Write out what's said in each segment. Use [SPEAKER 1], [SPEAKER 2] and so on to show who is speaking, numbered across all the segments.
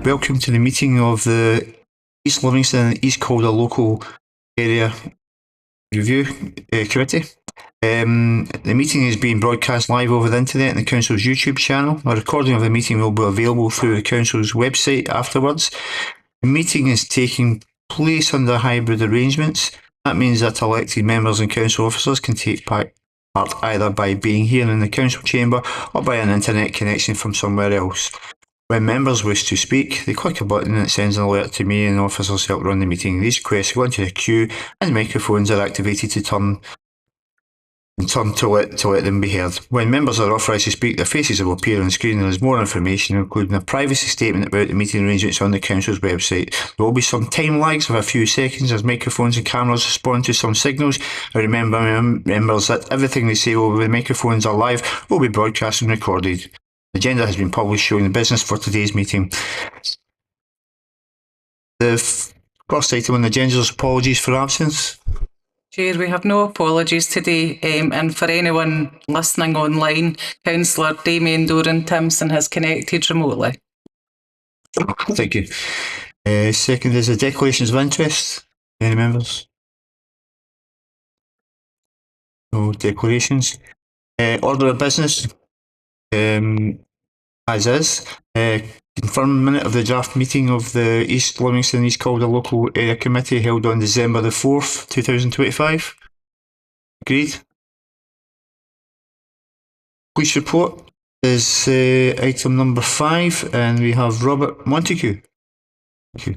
[SPEAKER 1] Welcome to the meeting of the East Livingston and East Calder Local Area Review Committee. The meeting is being broadcast live over the internet on the Council's YouTube channel. A recording of the meeting will be available through the Council's website afterwards. The meeting is taking place under hybrid arrangements. That means that elected members and Council officers can take part either by being here in the Council chamber or by an internet connection from somewhere else. When members wish to speak, they click a button and it sends an alert to me and officers help run the meeting. These requests go into the queue and microphones are activated to let them be heard. When members are authorised to speak, their faces will appear on the screen and there's more information, including a privacy statement about the meeting arrangements on the Council's website. There will be some time lags of a few seconds as microphones and cameras respond to some signals. And remember, members, that everything they say over the microphones are live will be broadcast and recorded. The agenda has been published showing the business for today's meeting. The first item on the agenda is apologies for absence.
[SPEAKER 2] Chair, we have no apologies today, and for anyone listening online, Councillor Damien Doran-Timson has connected remotely.
[SPEAKER 1] Thank you. Second is the declarations of interest. Any members? No declarations. Order of business. As is, confirm minute of the draft meeting of the East Livingston East Calder Local Area Committee held on December the 4th, 2025. Agreed. Police report is item number 5, and we have Robert Montague. Thank you.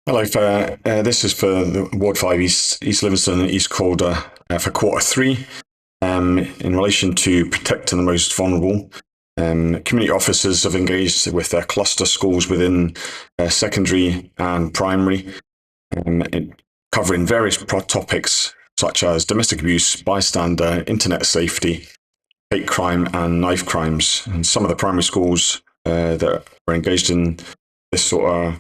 [SPEAKER 3] Hello, this is for the Ward 5 East Livingston and East Calder for Q3 in relation to protecting the most vulnerable. Community officers have engaged with their cluster schools within secondary and primary, covering various topics such as domestic abuse, bystander, internet safety, hate crime and knife crimes. And some of the primary schools that were engaged in this sort of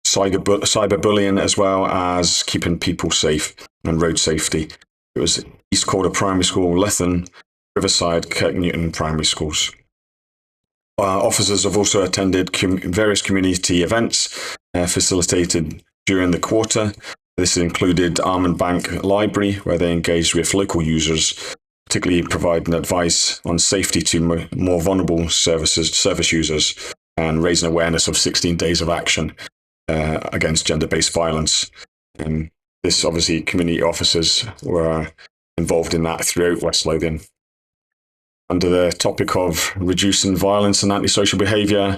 [SPEAKER 3] cyberbullying, as well as keeping people safe and road safety. It was East Calder Primary School, Lothian, Riverside, Kirk Newton Primary Schools. Officers have also attended various community events facilitated during the quarter. This included Almond Bank Library, where they engaged with local users, particularly providing advice on safety to more vulnerable service users and raising awareness of 16 days of action against gender-based violence. This obviously community officers were involved in that throughout West Lothian. Under the topic of reducing violence and antisocial behaviour,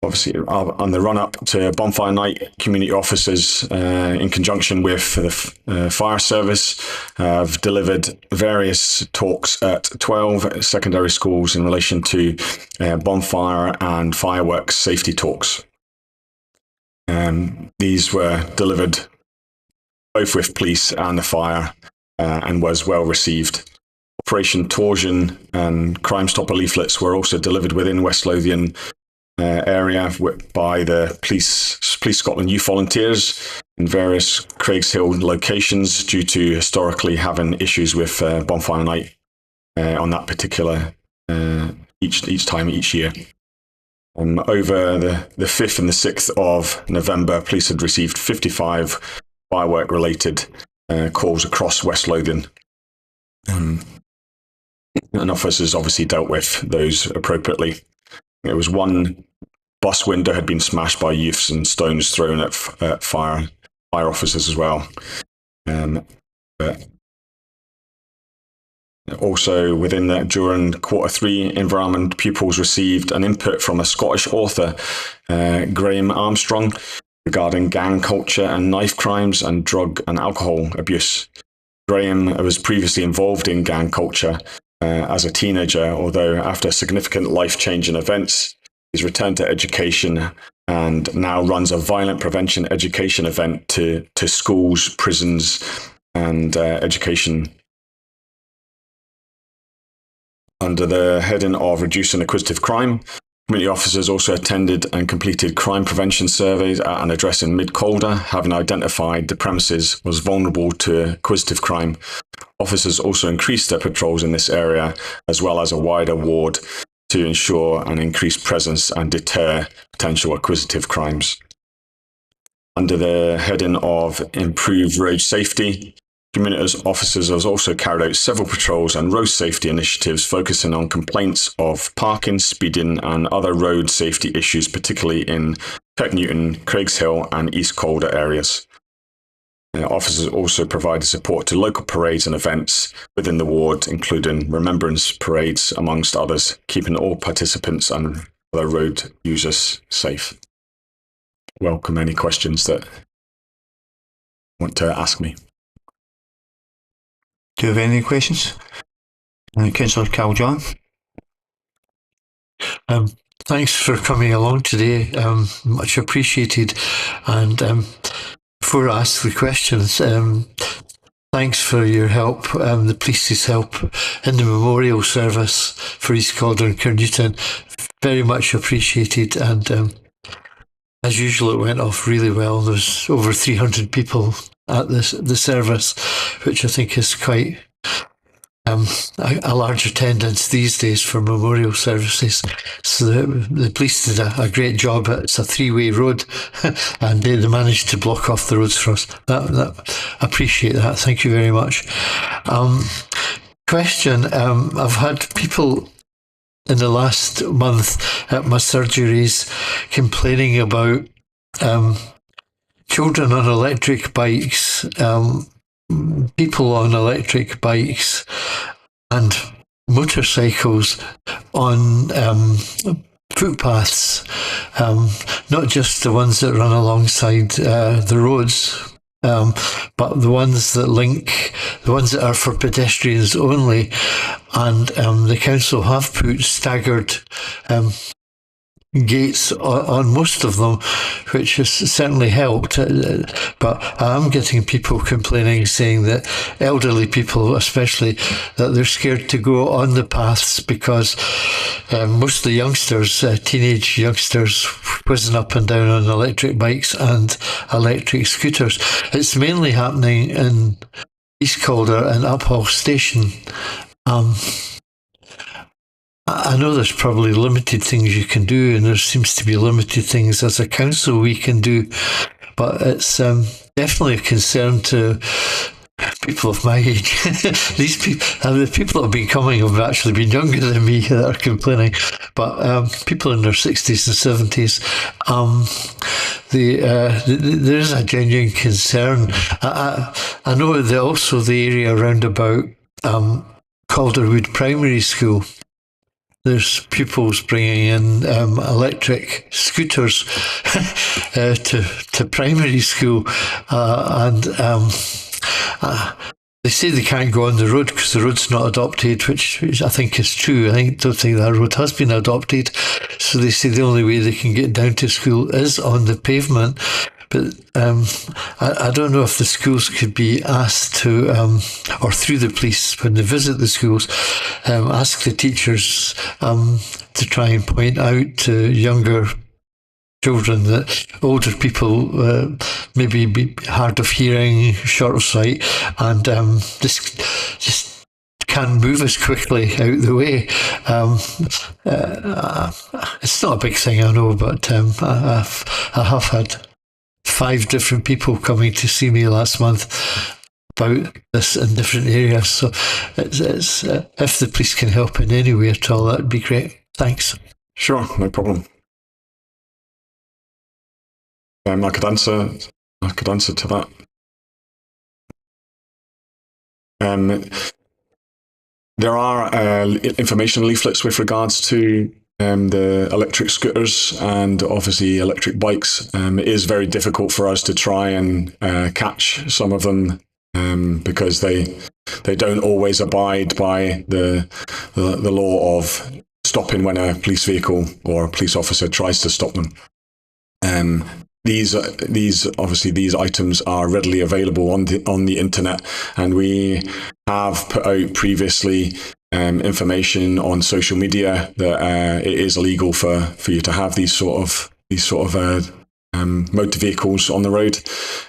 [SPEAKER 3] obviously on the run-up to Bonfire Night, community officers in conjunction with the fire service have delivered various talks at 12 secondary schools in relation to bonfire and fireworks safety talks. These were delivered both with police and the fire and was well received. Operation Torsion and Crime Stopper leaflets were also delivered within West Lothian area by the Police Scotland Youth Volunteers in various Craigshill locations due to historically having issues with Bonfire Night on that particular each year. Over the 5th and the 6th of November, police had received 55 firework-related calls across West Lothian. And officers obviously dealt with those appropriately. There was one bus window had been smashed by youths and stones thrown at fire officers as well. But also within that, during Q3, environment pupils received an input from a Scottish author, Graham Armstrong, regarding gang culture and knife crimes and drug and alcohol abuse. Graham was previously involved in gang culture as a teenager, although after significant life-changing events, he's returned to education and now runs a violent prevention education event to schools, prisons and education Under the heading of reducing acquisitive crime, community officers also attended and completed crime prevention surveys at an address in Calder, having identified the premises was vulnerable to acquisitive crime. Officers also increased their patrols in this area, as well as a wider ward, to ensure an increased presence and deter potential acquisitive crimes. Under the heading of improved road safety, community officers have also carried out several patrols and road safety initiatives focusing on complaints of parking, speeding and other road safety issues, particularly in Newton, Craigshill and East Calder areas. Officers also provided support to local parades and events within the ward, including remembrance parades, amongst others, keeping all participants and other road users safe. Welcome any questions that you want to ask me.
[SPEAKER 1] Do you have any questions? Councillor Calder.
[SPEAKER 4] Thanks for coming along today. Much appreciated. And before I ask the questions, thanks for your help, the police's help in the memorial service for East Calder and Newton. Very much appreciated. And as usual, it went off really well. There's over 300 people at the service, which I think is quite a large attendance these days for memorial services. So the police did a great job. It's a three-way road and they managed to block off the roads for us. I appreciate that. Thank you very much. Question, I've had people in the last month at my surgeries complaining about children on electric bikes, people on electric bikes and motorcycles on footpaths, not just the ones that run alongside the roads, but the ones that are for pedestrians only. And the council have put staggered gates on most of them, which has certainly helped. But I am getting people complaining, saying that elderly people especially, that they're scared to go on the paths because most of the youngsters, teenage youngsters, whizzing up and down on electric bikes and electric scooters. It's mainly happening in East Calder and Uphall Station. I know there's probably limited things you can do, and there seems to be limited things as a council we can do, but it's definitely a concern to people of my age. These people, the people that have been coming have actually been younger than me that are complaining, but people in their 60s and 70s, there is a genuine concern. I know that also the area around about Calderwood Primary School, there's pupils bringing in electric scooters to primary school, and they say they can't go on the road because the road's not adopted, which I think is true. I don't think that road has been adopted. So they say the only way they can get down to school is on the pavement. But I don't know if the schools could be asked to, or through the police when they visit the schools, ask the teachers to try and point out to younger children that older people maybe be hard of hearing, short of sight, and just can't move as quickly out the way. It's not a big thing, I know, but I have had 5 different people coming to see me last month about this in different areas. So it's if the police can help in any way at all, that'd be great. Thanks.
[SPEAKER 3] Sure, no problem. I could answer to that. There are information leaflets with regards to the electric scooters and obviously electric bikes. It is very difficult for us to try and catch some of them because they don't always abide by the law of stopping when a police vehicle or a police officer tries to stop them. These items are readily available on the internet, and we have put out previously information on social media that it is illegal for you to have these sort of motor vehicles on the road,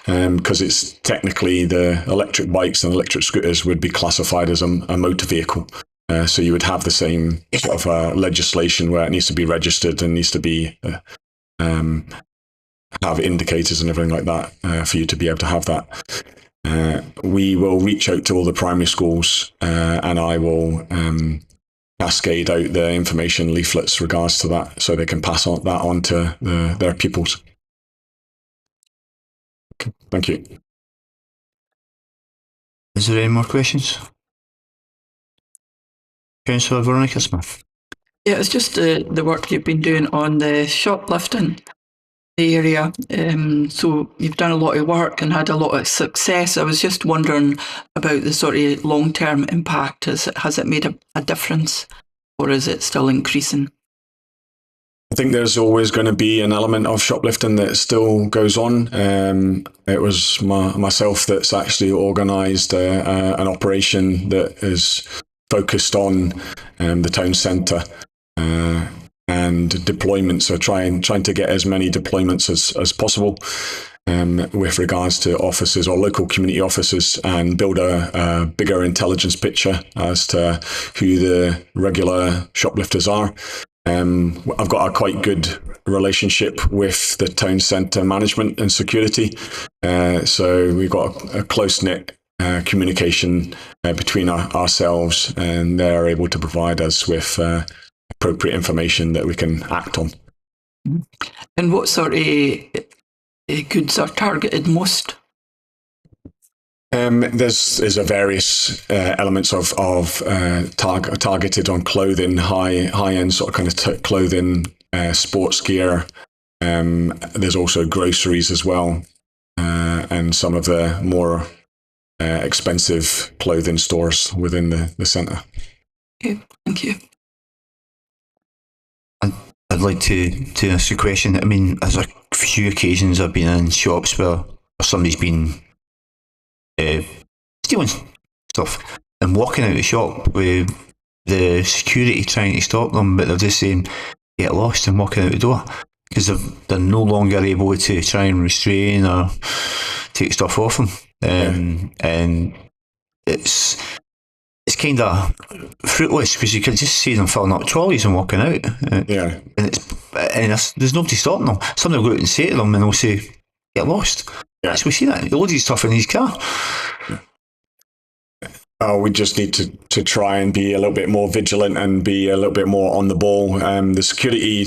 [SPEAKER 3] because it's technically the electric bikes and electric scooters would be classified as a motor vehicle. So you would have the same sort of legislation where it needs to be registered and needs to be have indicators and everything like that for you to be able to have that. We will reach out to all the primary schools and I will cascade out the information leaflets regards to that so they can pass that on to their pupils. Okay, thank you.
[SPEAKER 1] Is there any more questions? Councillor Veronica Smith.
[SPEAKER 5] Yeah, it's just the work you've been doing on the shoplifting area. So you've done a lot of work and had a lot of success. I was just wondering about the sort of long-term impact. Has it made a difference, or is it still increasing?
[SPEAKER 3] I think there's always going to be an element of shoplifting that still goes on. It was myself that's actually organised an operation that is focused on the town centre and deployments, so trying to get as many deployments as possible with regards to officers or local community officers, and build a bigger intelligence picture as to who the regular shoplifters are. I've got a quite good relationship with the town centre management and security, so we've got a close-knit communication between ourselves, and they're able to provide us with appropriate information that we can act on.
[SPEAKER 5] And what sort of goods are targeted most?
[SPEAKER 3] There's a various elements of targeted on clothing, high-end sort of kind of clothing, sports gear. There's also groceries as well, and some of the more expensive clothing stores within the centre.
[SPEAKER 5] Okay, thank you.
[SPEAKER 1] I'd like to ask a question. I mean, there's a few occasions I've been in shops where somebody's been stealing stuff and walking out of the shop with the security trying to stop them, but they're just saying get lost and walking out the door because they're no longer able to try and restrain or take stuff off them. And it's kind of fruitless because you can just see them filling up trolleys and walking out. And there's nobody stopping them. Somebody will go out and say to them and they'll say, get lost. Yeah. So we see that. Loads of stuff in his car.
[SPEAKER 3] We just need to try and be a little bit more vigilant and be a little bit more on the ball. The security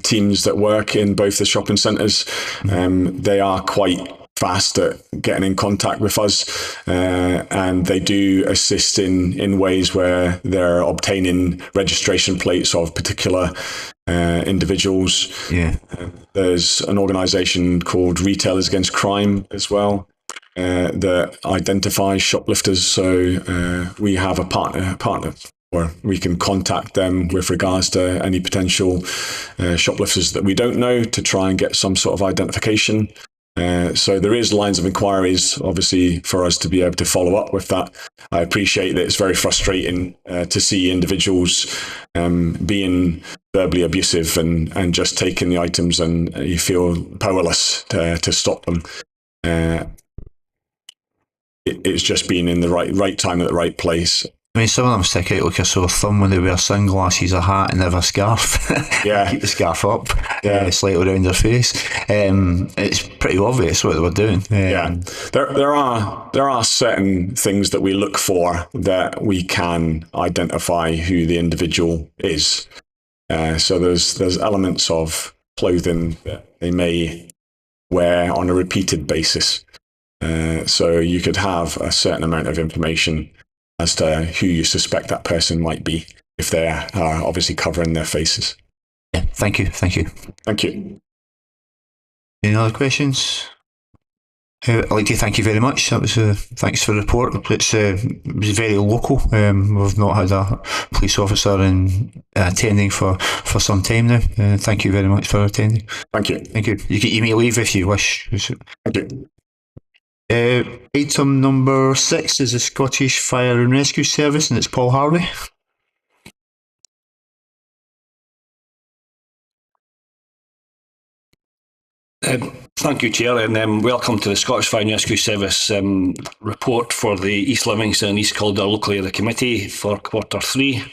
[SPEAKER 3] teams that work in both the shopping centres, they are quite fast at getting in contact with us, and they do assist in ways where they're obtaining registration plates of particular individuals. There's an organisation called Retailers Against Crime as well that identifies shoplifters, so we have a partner where we can contact them with regards to any potential shoplifters that we don't know to try and get some sort of identification. So there is lines of inquiries, obviously, for us to be able to follow up with that. I appreciate that it's very frustrating to see individuals being verbally abusive and just taking the items, and you feel powerless to stop them. It's just being in the right time at the right place.
[SPEAKER 1] I mean, some of them stick out like a sore thumb when they wear sunglasses, a hat, and they have a scarf.
[SPEAKER 3] Yeah.
[SPEAKER 1] Keep the scarf up, slightly around their face. It's pretty obvious what they were doing.
[SPEAKER 3] There are certain things that we look for that we can identify who the individual is. So there's elements of clothing that they may wear on a repeated basis. So you could have a certain amount of information as to who you suspect that person might be if they are obviously covering their faces.
[SPEAKER 1] Yeah, thank you.
[SPEAKER 3] Thank you.
[SPEAKER 1] Any other questions? I'd like to thank you very much. That was thanks for the report. It was very local. We've not had a police officer attending for some time now. Thank you very much for attending.
[SPEAKER 3] Thank you.
[SPEAKER 1] You may leave if you wish.
[SPEAKER 3] Thank you.
[SPEAKER 1] Item number 6 is the Scottish Fire and Rescue Service, and it's Paul Harvey.
[SPEAKER 6] Thank you, Chair, and welcome to the Scottish Fire and Rescue Service report for the East Livingston and East Calder Local Area Committee for Q3.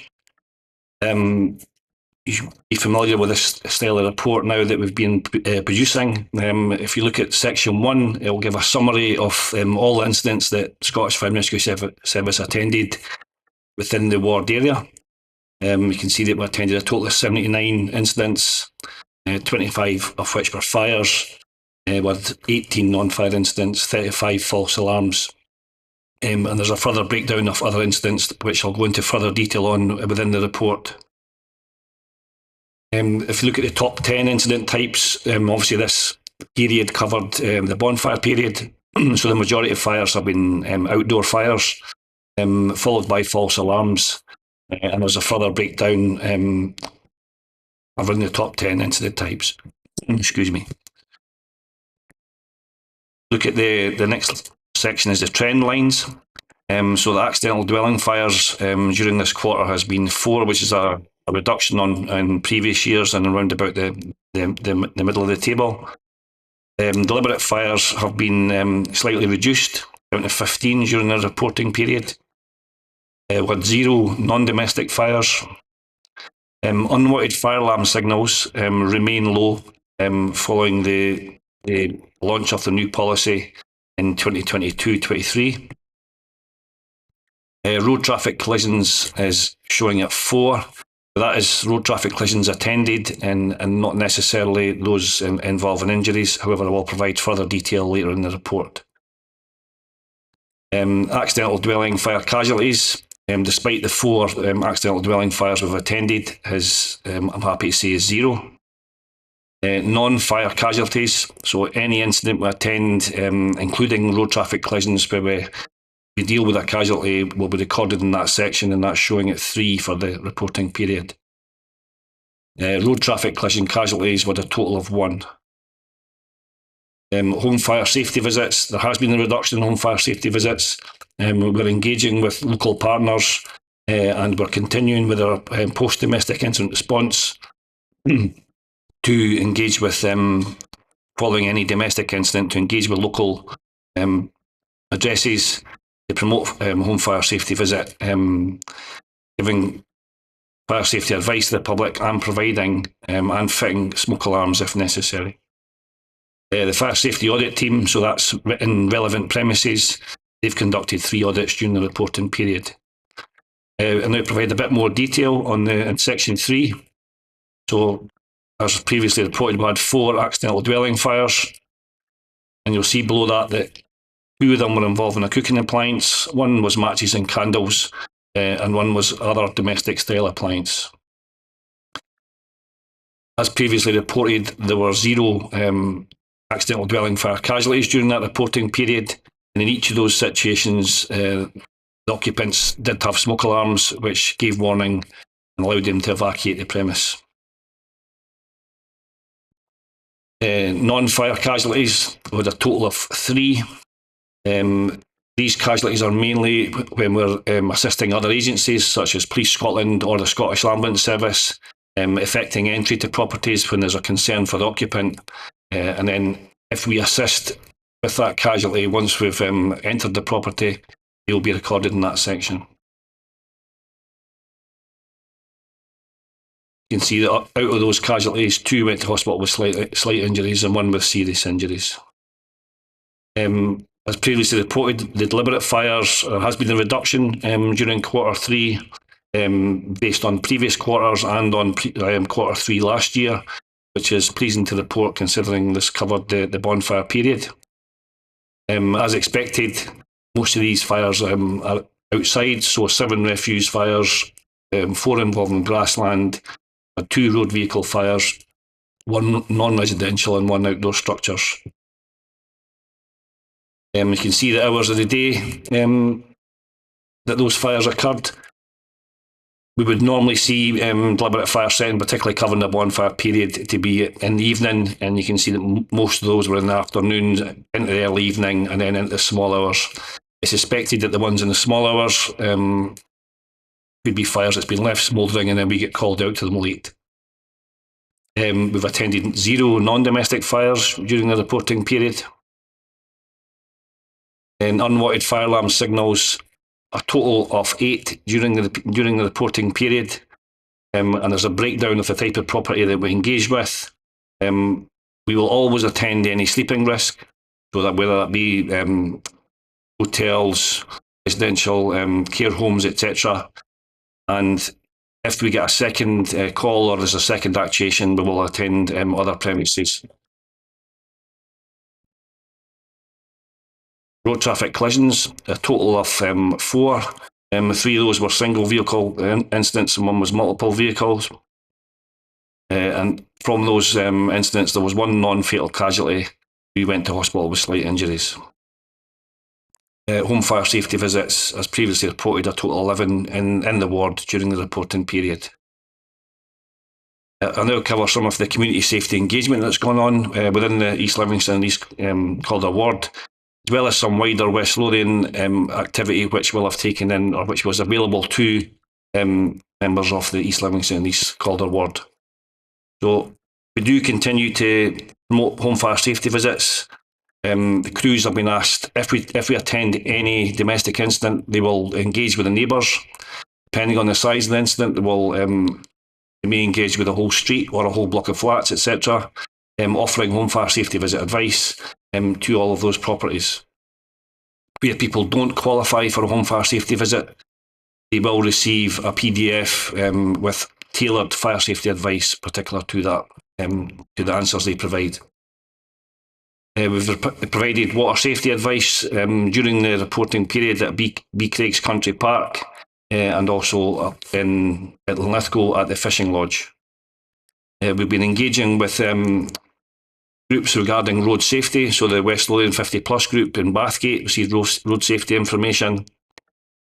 [SPEAKER 6] You should be familiar with this style of report now that we've been producing. If you look at section 1, it will give a summary of all the incidents that Scottish Fire and Rescue Service attended within the ward area. You can see that we attended a total of 79 incidents, 25 of which were fires, with 18 non-fire incidents, 35 false alarms. And there's a further breakdown of other incidents which I'll go into further detail on within the report. If you look at the top 10 incident types, obviously this period covered the bonfire period, so the majority of fires have been outdoor fires, followed by false alarms, and there's a further breakdown within the top 10 incident types. Excuse me. Look at the next section is the trend lines. So the accidental dwelling fires during this quarter has been 4, which is a reduction on previous years and around about the middle of the table. Deliberate fires have been slightly reduced, down to 15 during the reporting period, with 0 non-domestic fires. Unwanted fire alarm signals remain low following the launch of the new policy in 2022-23. Road traffic collisions is showing at 4. That is road traffic collisions attended and not necessarily those involving injuries. However, I will provide further detail later in the report. Accidental dwelling fire casualties. Despite the 4 accidental dwelling fires we've attended, I'm happy to say is 0. Non-fire casualties, so any incident we attend, including road traffic collisions where we deal with a casualty, will be recorded in that section, and that's showing at 3 for the reporting period. Road traffic collision casualties with a total of 1. Home fire safety visits, there has been a reduction in home fire safety visits. We're engaging with local partners and we're continuing with our post-domestic incident response to engage with following any domestic incident, to engage with local addresses to promote home fire safety visit, giving fire safety advice to the public and providing and fitting smoke alarms if necessary. The fire safety audit team, so that's in relevant premises, they've conducted 3 audits during the reporting period. I'll now provide a bit more detail in section 3. So, as previously reported, we had 4 accidental dwelling fires, and you'll see below that 2 of them were involving a cooking appliance, 1 was matches and candles, and 1 was other domestic style appliance. As previously reported, there were 0 accidental dwelling fire casualties during that reporting period, and in each of those situations, the occupants did have smoke alarms, which gave warning and allowed them to evacuate the premise. Non-fire casualties, we had a total of 3. These casualties are mainly when we're assisting other agencies such as Police Scotland or the Scottish Ambulance Service, effecting entry to properties when there's a concern for the occupant. And then if we assist with that casualty, once we've entered the property, they will be recorded in that section. You can see that out of those casualties, 2 went to hospital with slight injuries and 1 with serious injuries. As previously reported, the deliberate fires, there has been a reduction during Q3 based on previous quarters and on Q3 last year, which is pleasing to report considering this covered the bonfire period. As expected, most of these fires are outside, so 7 refuse fires, 4 involving grassland, 2 road vehicle fires, 1 non-residential and 1 outdoor structures. You can see the hours of the day that those fires occurred. We would normally see deliberate fire setting, particularly covering the bonfire period, to be in the evening, and you can see that most of those were in the afternoons, into the early evening, and then into the small hours. It's suspected that the ones in the small hours could be fires that's been left smouldering, and then we get called out to them late. We've attended 0 non-domestic fires during the reporting period. And unwanted fire alarm signals, a total of 8 during the reporting period. And there's a breakdown of the type of property that we engage with. We will always attend any sleeping risk, so that whether that be hotels, residential care homes, etc. And if we get a second call or there's a second actuation, we will attend other premises. Road traffic collisions, a total of 4. 3 of those were single vehicle incidents and 1 was multiple vehicles. And from those incidents, there was 1 non-fatal casualty who went to hospital with slight injuries. Home fire safety visits, as previously reported, a total of 11 in the ward during the reporting period. I'll now cover some of the community safety engagement that's gone on within the East Livingston and East Calder ward, as well as some wider West Lothian activity which will have taken in, or which was available to members of the East Livingston and East Calder ward. So we do continue to promote home fire safety visits. The crews have been asked, if we attend any domestic incident, they will engage with the neighbours. Depending on the size of the incident, they may engage with a whole street or a whole block of flats, etc., offering home fire safety visit advice to all of those properties. Where people don't qualify for a home fire safety visit, they will receive a PDF with tailored fire safety advice particular to that, to the answers they provide. We've provided water safety advice during the reporting period at B Craig's Country Park and also at Lithgow at the fishing lodge. We've been engaging with groups regarding road safety, so the West Lothian 50 Plus group in Bathgate received road safety information.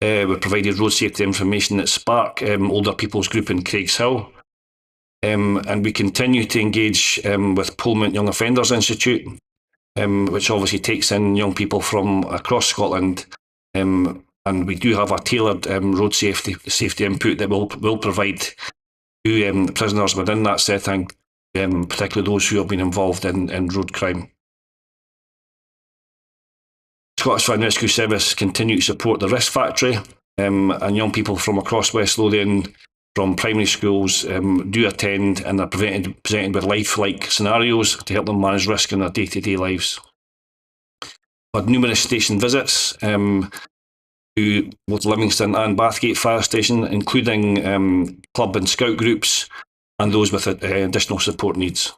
[SPEAKER 6] We've provided road safety information at Spark, Older People's Group in Craigs Hill. And we continue to engage with Pullman Young Offenders Institute, which obviously takes in young people from across Scotland, and we do have a tailored road safety input that we'll provide to prisoners within that setting, particularly those who have been involved in road crime. Scottish Fire and Rescue Service continue to support the Risk Factory, and young people from across West Lothian from primary schools do attend and are presented with lifelike scenarios to help them manage risk in their day-to-day lives. We've had numerous station visits to both Livingston and Bathgate Fire Station, including club and scout groups and those with additional support needs.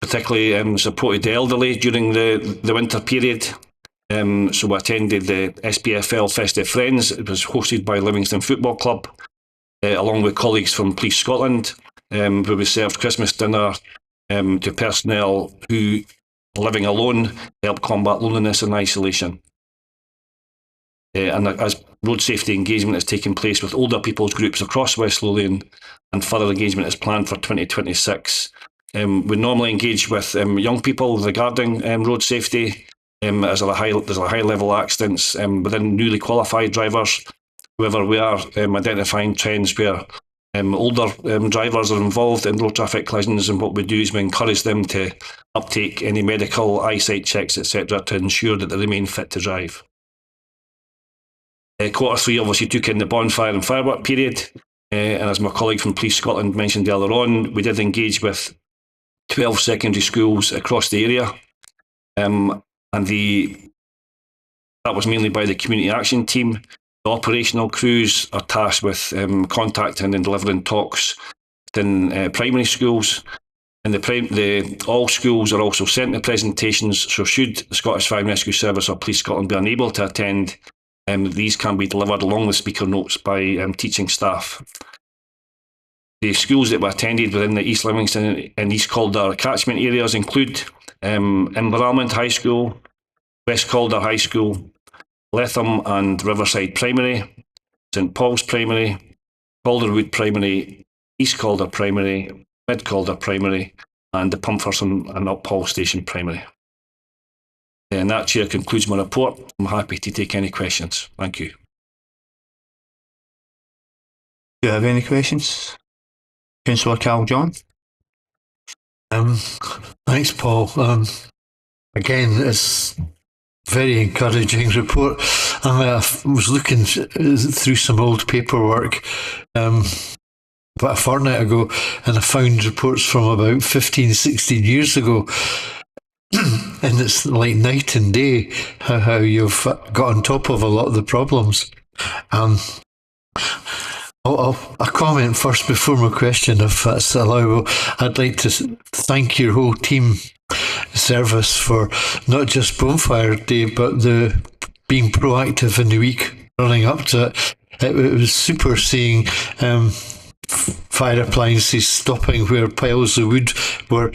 [SPEAKER 6] Particularly supported the elderly during the winter period. So we attended the SPFL Festive Friends. It was hosted by Livingston Football Club, along with colleagues from Police Scotland, where we served Christmas dinner to personnel who are living alone to help combat loneliness and isolation. And as road safety engagement is taking place with older people's groups across West Lothian, and further engagement is planned for 2026, we normally engage with young people regarding road safety, as there's a high level of accidents within newly qualified drivers. However, we are identifying trends where older drivers are involved in road traffic collisions, and what we do is we encourage them to uptake any medical, eyesight checks, etc., to ensure that they remain fit to drive. Q3 obviously took in the bonfire and firework period, and as my colleague from Police Scotland mentioned earlier on, we did engage with 12 secondary schools across the area, and that was mainly by the community action team. The operational crews are tasked with contacting and delivering talks within primary schools, and all schools are also sent the presentations, so should the Scottish Fire and Rescue Service or Police Scotland be unable to attend, these can be delivered along with speaker notes by teaching staff. The schools that we attended within the East Livingston and East Calder catchment areas include Inveralmond High School, West Calder High School, Letham and Riverside Primary, St Paul's Primary, Calderwood Primary, East Calder Primary, Mid Calder Primary, and the Pumfers and Uphull Station Primary. And that, Chair, concludes my report. I'm happy to take any questions. Thank you.
[SPEAKER 1] Do you have any questions? Councillor Cal John?
[SPEAKER 4] Thanks, Paul. Again, it's very encouraging report. I was looking through some old paperwork about a fortnight ago, and I found reports from about 15, 16 years ago. And it's like night and day how you've got on top of a lot of the problems. I'll comment first before my question, if that's allowable. I'd like to thank your whole team service for not just Bonfire Day, but the being proactive in the week running up to it. It was super seeing fire appliances stopping where piles of wood were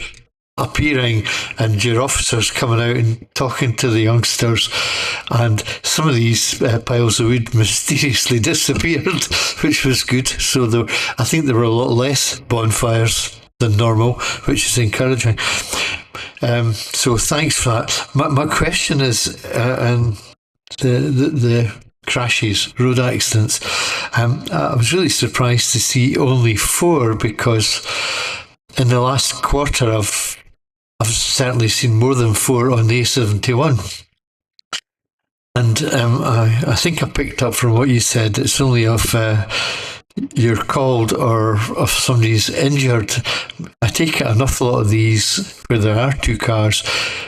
[SPEAKER 4] appearing, and your officers coming out and talking to the youngsters, and some of these piles of wood mysteriously disappeared, which was good. So I think there were a lot less bonfires than normal, which is encouraging. So thanks for that. My question is, and the crashes, road accidents. I was really surprised to see only 4, because in the last quarter I've certainly seen more than 4 on the A71. And I think I picked up from what you said, it's only if you're called or if somebody's injured. I take it an awful lot of these, where there are 2 cars,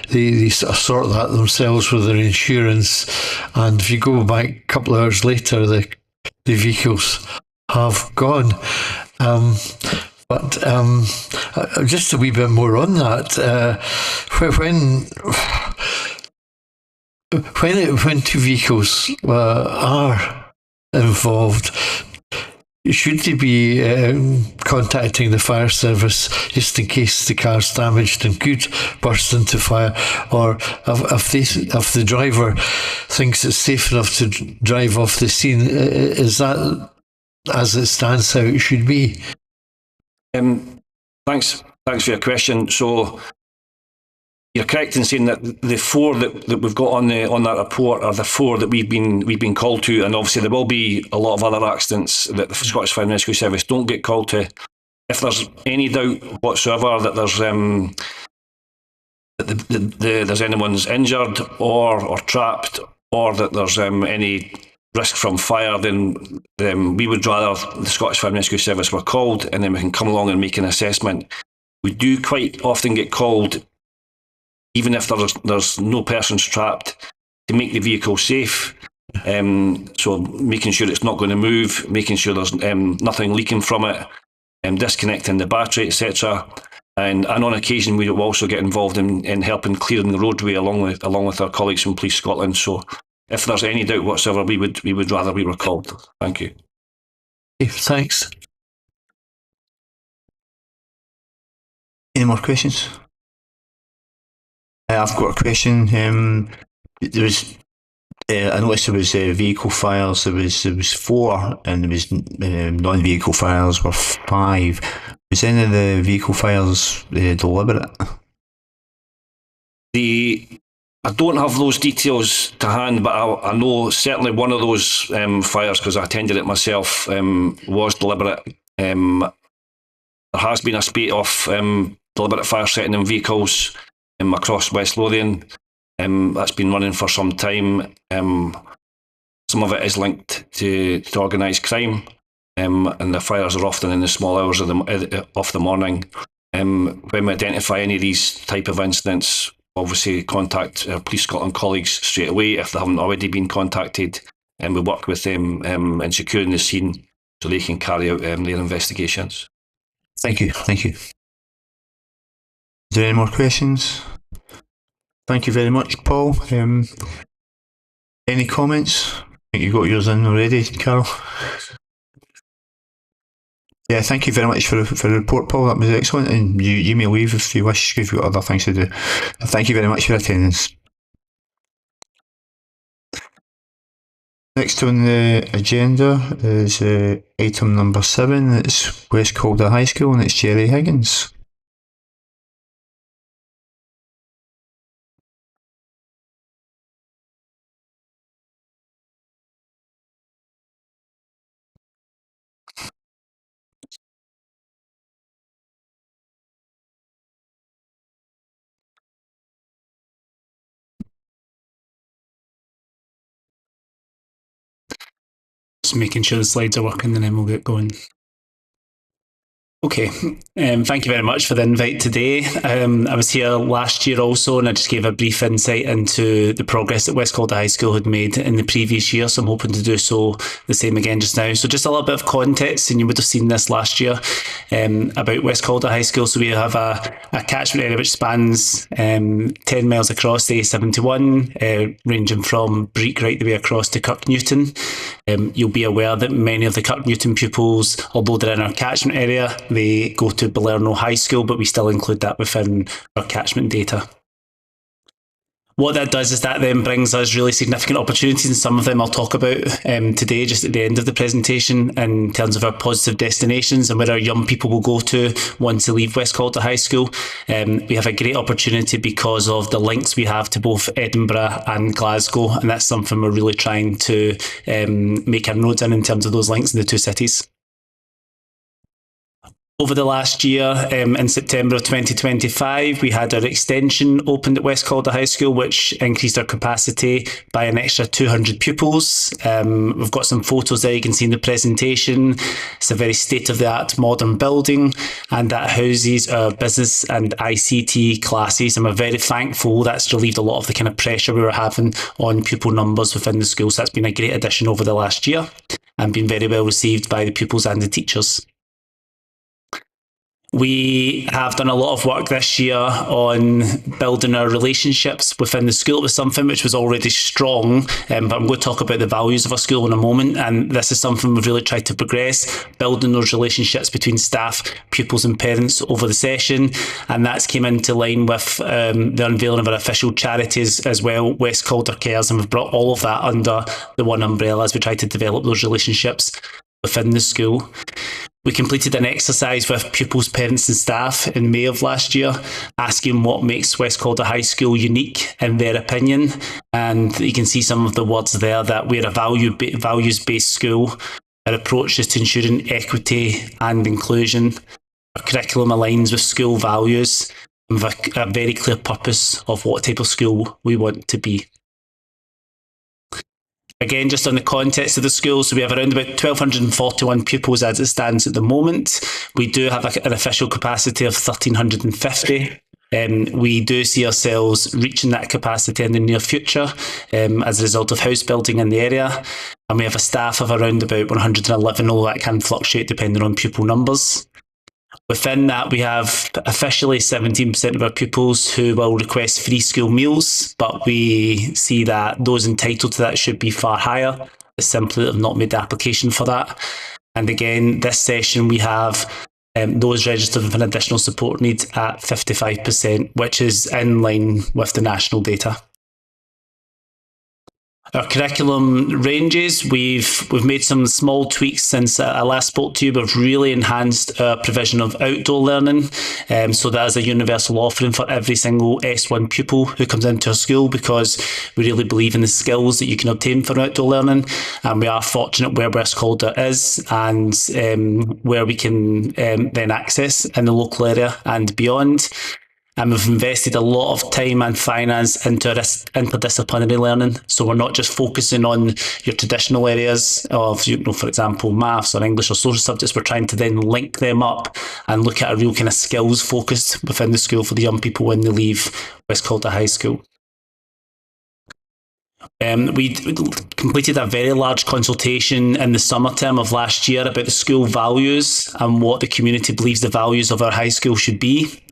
[SPEAKER 4] they sort of sort that themselves with their insurance, and if you go back a couple of hours later, the vehicles have gone. But just a wee bit more on that. When 2 vehicles are involved, should they be contacting the fire service just in case the car's damaged and could burst into fire? Or if the driver thinks it's safe enough to drive off the scene, is that, as it stands, how it should be?
[SPEAKER 6] Thanks for your question. So you're correct in saying that the 4 that we've got on that report are the 4 that we've been called to, and obviously there will be a lot of other accidents that the Scottish Fire and Rescue Service don't get called to. If there's any doubt whatsoever that there's anyone's injured or trapped, or that there's any risk from fire, then we would rather the Scottish Fire and Rescue Service were called, and then we can come along and make an assessment. We do quite often get called, even if there's no persons trapped, to make the vehicle safe. So making sure it's not going to move, making sure there's nothing leaking from it, disconnecting the battery, etc. And on occasion we will also get involved in helping clearing the roadway along with our colleagues from Police Scotland. So if there's any doubt whatsoever, we would rather we were called. Thank you.
[SPEAKER 4] Okay, thanks.
[SPEAKER 1] Any more questions? I've got a question. There was, I noticed there was vehicle fires. There was 4, and there was non-vehicle fires were 5. Was any of the vehicle fires deliberate?
[SPEAKER 6] I don't have those details to hand, but I know certainly one of those fires, because I attended it myself, was deliberate. There has been a spate of deliberate fire setting in vehicles across West Lothian. That's been running for some time. Some of it is linked to organised crime, and the fires are often in the small hours of the morning. When we identify any of these type of incidents, obviously contact our Police Scotland colleagues straight away if they haven't already been contacted, and we work with them in securing the scene so they can carry out their investigations.
[SPEAKER 1] Thank you. Is there any more questions? Thank you very much, Paul. Any comments? I think you got yours in already, Carol. Yeah, thank you very much for the report, Paul. That was excellent, and you may leave if you wish, if you've got other things to do. Thank you very much for your attendance. Next on the agenda is item number 7. It's West Calder High School, and it's Jerry Higgins.
[SPEAKER 7] Just making sure the slides are working, and then we'll get going. Okay, thank you very much for the invite today. I was here last year also, and I just gave a brief insight into the progress that West Calder High School had made in the previous year, so I'm hoping to do so the same again just now. So just a little bit of context, and you would have seen this last year, about West Calder High School. So we have a catchment area which spans 10 miles across the A71, ranging from Breek right the way across to Kirknewton. You'll be aware that many of the Kirknewton pupils, although they're in our catchment area, they go to Balerno High School, but we still include that within our catchment data. What that does is that then brings us really significant opportunities, and some of them I'll talk about today, just at the end of the presentation, in terms of our positive destinations and where our young people will go to once they leave West Calder High School. We have a great opportunity because of the links we have to both Edinburgh and Glasgow, and that's something we're really trying to make our nodes in terms of those links in the two cities. Over the last year, in September of 2025, we had our extension opened at West Calder High School, which increased our capacity by an extra 200 pupils. We've got some photos there you can see in the presentation. It's a very state-of-the-art modern building, and that houses our business and ICT classes, and we're very thankful that's relieved a lot of the kind of pressure we were having on pupil numbers within the school. So that's been a great addition over the last year and been very well received by the pupils and the teachers. We have done a lot of work this year on building our relationships within the school. It was something which was already strong, but I'm going to talk about the values of our school in a moment, and this is something we've really tried to progress, building those relationships between staff, pupils and parents over the session, and that's came into line with the unveiling of our official charities as well, West Calder Cares, and we've brought all of that under the one umbrella as we try to develop those relationships within the school. We completed an exercise with pupils, parents and staff in May of last year, asking what makes West Calder High School unique in their opinion. And you can see some of the words there, that we're a values-based school. Our approach is to ensuring equity and inclusion. Our curriculum aligns with school values, and with a very clear purpose of what type of school we want to be. Again, just on the context of the school, so we have around about 1,241 pupils as it stands at the moment. We do have an official capacity of 1,350. We do see ourselves reaching that capacity in the near future as a result of house building in the area. And we have a staff of around about 111, although that can fluctuate depending on pupil numbers. Within that, we have officially 17% of our pupils who will request free school meals, but we see that those entitled to that should be far higher. It's simply that they've not made the application for that. And again, this session we have those registered with an additional support need at 55%, which is in line with the national data. Our curriculum ranges, we've made some small tweaks since I last spoke to you. We've really enhanced our provision of outdoor learning, so that is a universal offering for every single S1 pupil who comes into our school, because we really believe in the skills that you can obtain from outdoor learning, and we are fortunate where West Calder is and where we can then access in the local area and beyond. And we've invested a lot of time and finance into interdisciplinary learning. So we're not just focusing on your traditional areas of, for example, maths or English or social subjects. We're trying to then link them up and look at a real kind of skills focused within the school for the young people when they leave West Calder High School. We completed a very large consultation in the summer term of last year about the school values and what the community believes the values of our high school should be.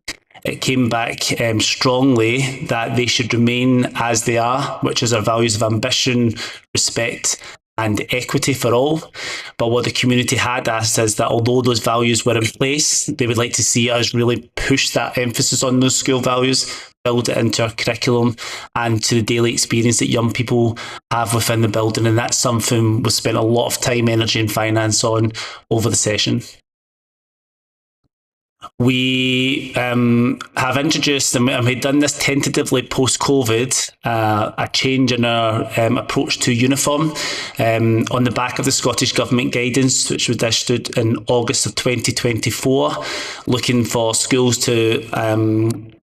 [SPEAKER 7] It came back strongly that they should remain as they are, which is our values of ambition, respect and equity for all. But what the community had asked is that although those values were in place, they would like to see us really push that emphasis on those school values build it into our curriculum and to the daily experience that young people have within the building. And that's something we've spent a lot of time, energy and finance on over the session. We have introduced, and we've done this tentatively post-COVID, a change in our approach to uniform on the back of the Scottish Government guidance, which was issued in August of 2024, looking for schools to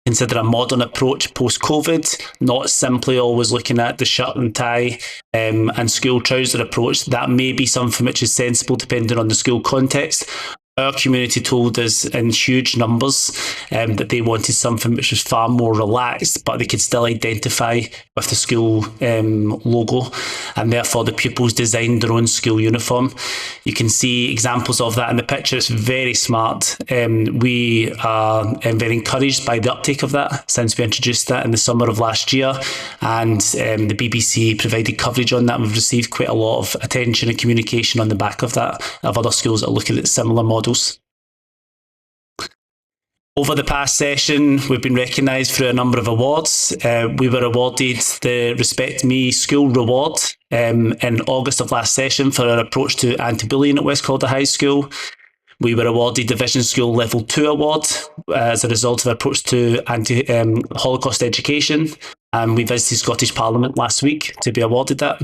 [SPEAKER 7] consider a modern approach post-COVID, not simply always looking at the shirt and tie and school trouser approach. That may be something which is sensible depending on the school context. Our community told us in huge numbers that they wanted something which was far more relaxed, but they could still identify with the school logo, and therefore the pupils designed their own school uniform. You can see examples of that in the picture. It's very smart. We are very encouraged by the uptake of that since we introduced that in the summer of last year, and the BBC provided coverage on that. We've received quite a lot of attention and communication on the back of that, of other schools that are looking at similar models. Over the past session, we've been recognised through a number of awards. We were awarded the Respect Me School Reward in August of last session for our approach to anti-bullying at West Calder High School. We were awarded the Vision School Level 2 Award as a result of our approach to Holocaust education. And we visited Scottish Parliament last week to be awarded that.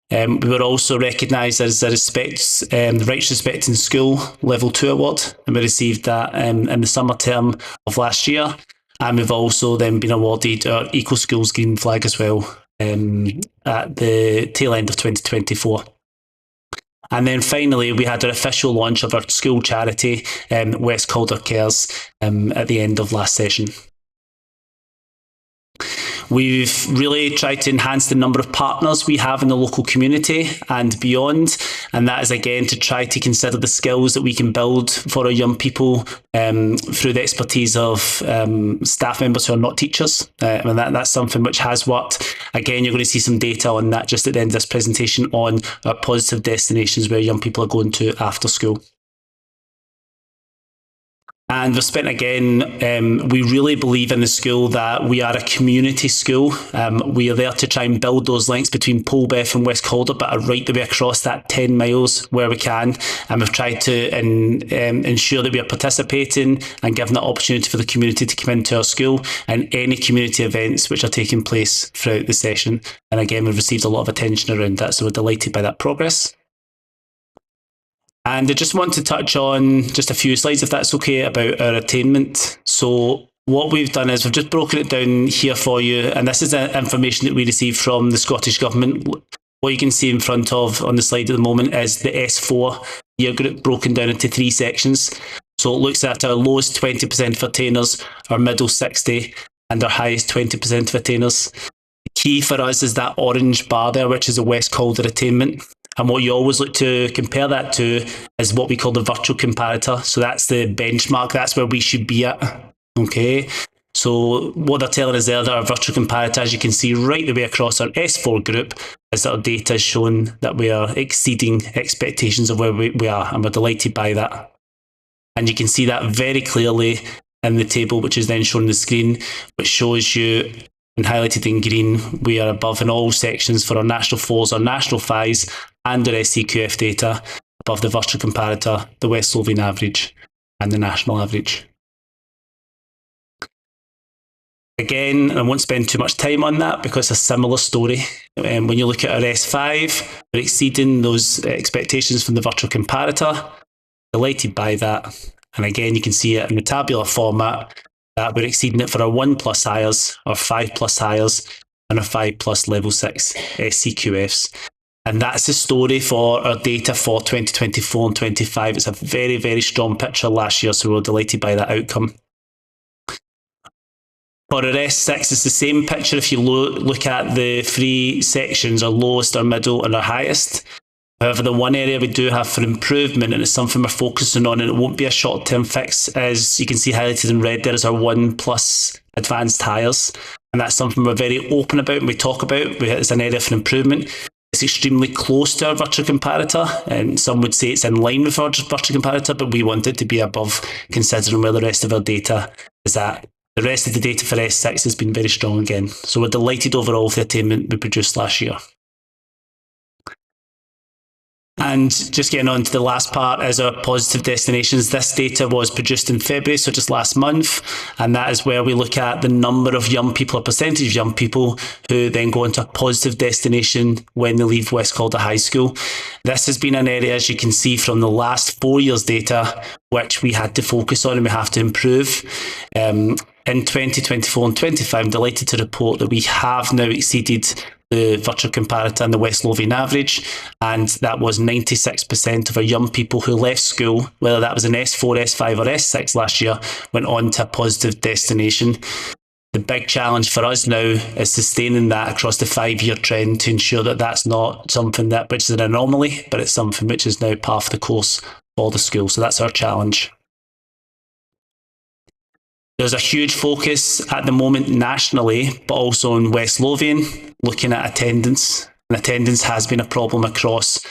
[SPEAKER 7] We were also recognised as the Rights Respect in School Level 2 Award, and we received that in the summer term of last year. And we've also then been awarded our Eco Schools Green Flag as well at the tail end of 2024. And then finally, we had our official launch of our school charity, West Calder Cares, at the end of last session. We've really tried to enhance the number of partners we have in the local community and beyond, and that is again to try to consider the skills that we can build for our young people through the expertise of staff members who are not teachers, and that's something which has worked. Again, you're going to see some data on that just at the end of this presentation on our positive destinations where young people are going to after school. And we've spent, again, we really believe in the school that we are a community school. We are there to try and build those links between Polbeth and West Calder, but are right the way across that 10 miles where we can. And we've tried to ensure that we are participating and giving that opportunity for the community to come into our school and any community events which are taking place throughout the session. And again, we've received a lot of attention around that, so we're delighted by that progress. And I just want to touch on just a few slides, if that's okay, about our attainment. So what we've done is we've just broken it down here for you, and this is information that we received from the Scottish Government. What you can see in front of on the slide at the moment is the S4 year group broken down into 3 sections. So it looks at our lowest 20% of attainers, our middle 60, and our highest 20% of attainers. The key for us is that orange bar there, which is a West Calder attainment. And what you always look to compare that to is what we call the virtual comparator. So that's the benchmark. That's where we should be at. Okay. So what they're telling us there, that our virtual comparator, as you can see right the way across our S4 group, is that our data is showing that we are exceeding expectations of where we are. And we're delighted by that. And you can see that very clearly in the table, which is then shown on the screen, which shows you, and highlighted in green, we are above in all sections for our national 4s, our national 5s, and our SCQF data, above the virtual comparator, the West Lothian average, and the national average. Again, I won't spend too much time on that because it's a similar story. When you look at our S5, we're exceeding those expectations from the virtual comparator. Delighted by that. And again, you can see it in the tabular format, that we're exceeding it for our 1+ hires, our 5+ hires, and our 5+ level 6 SCQFs. And that's the story for our data for 2024 and 25. It's a very, very strong picture last year, so we're delighted by that outcome. For our S6, it's the same picture if you look at the 3 sections, our lowest, our middle, and our highest. However, the one area we do have for improvement, and it's something we're focusing on, and it won't be a short-term fix, as you can see highlighted in red there, is our 1+ advanced hires. And that's something we're very open about and we talk about. It's an area for improvement. It's extremely close to our virtual comparator, and some would say it's in line with our virtual comparator, but we want it to be above, considering where the rest of our data is at. The rest of the data for S6 has been very strong again. So we're delighted overall with the attainment we produced last year. And just getting on to the last part is our positive destinations. This data was produced in February, so just last month, and that is where we look at the number of young people, or percentage of young people who then go into a positive destination when they leave West Calder High School. This has been an area, as you can see from the last 4 years' data, which we had to focus on and we have to improve. In 2024 and 25, I'm delighted to report that we have now exceeded the virtual comparator and the West Lothian average, and that was 96% of our young people who left school, whether that was in S4, S5 or S6 last year, went on to a positive destination. The big challenge for us now is sustaining that across the 5-year trend to ensure that that's not something that which is an anomaly, but it's something which is now par for the course for the school. So that's our challenge. There's a huge focus at the moment nationally, but also in West Lothian, looking at attendance. And attendance has been a problem across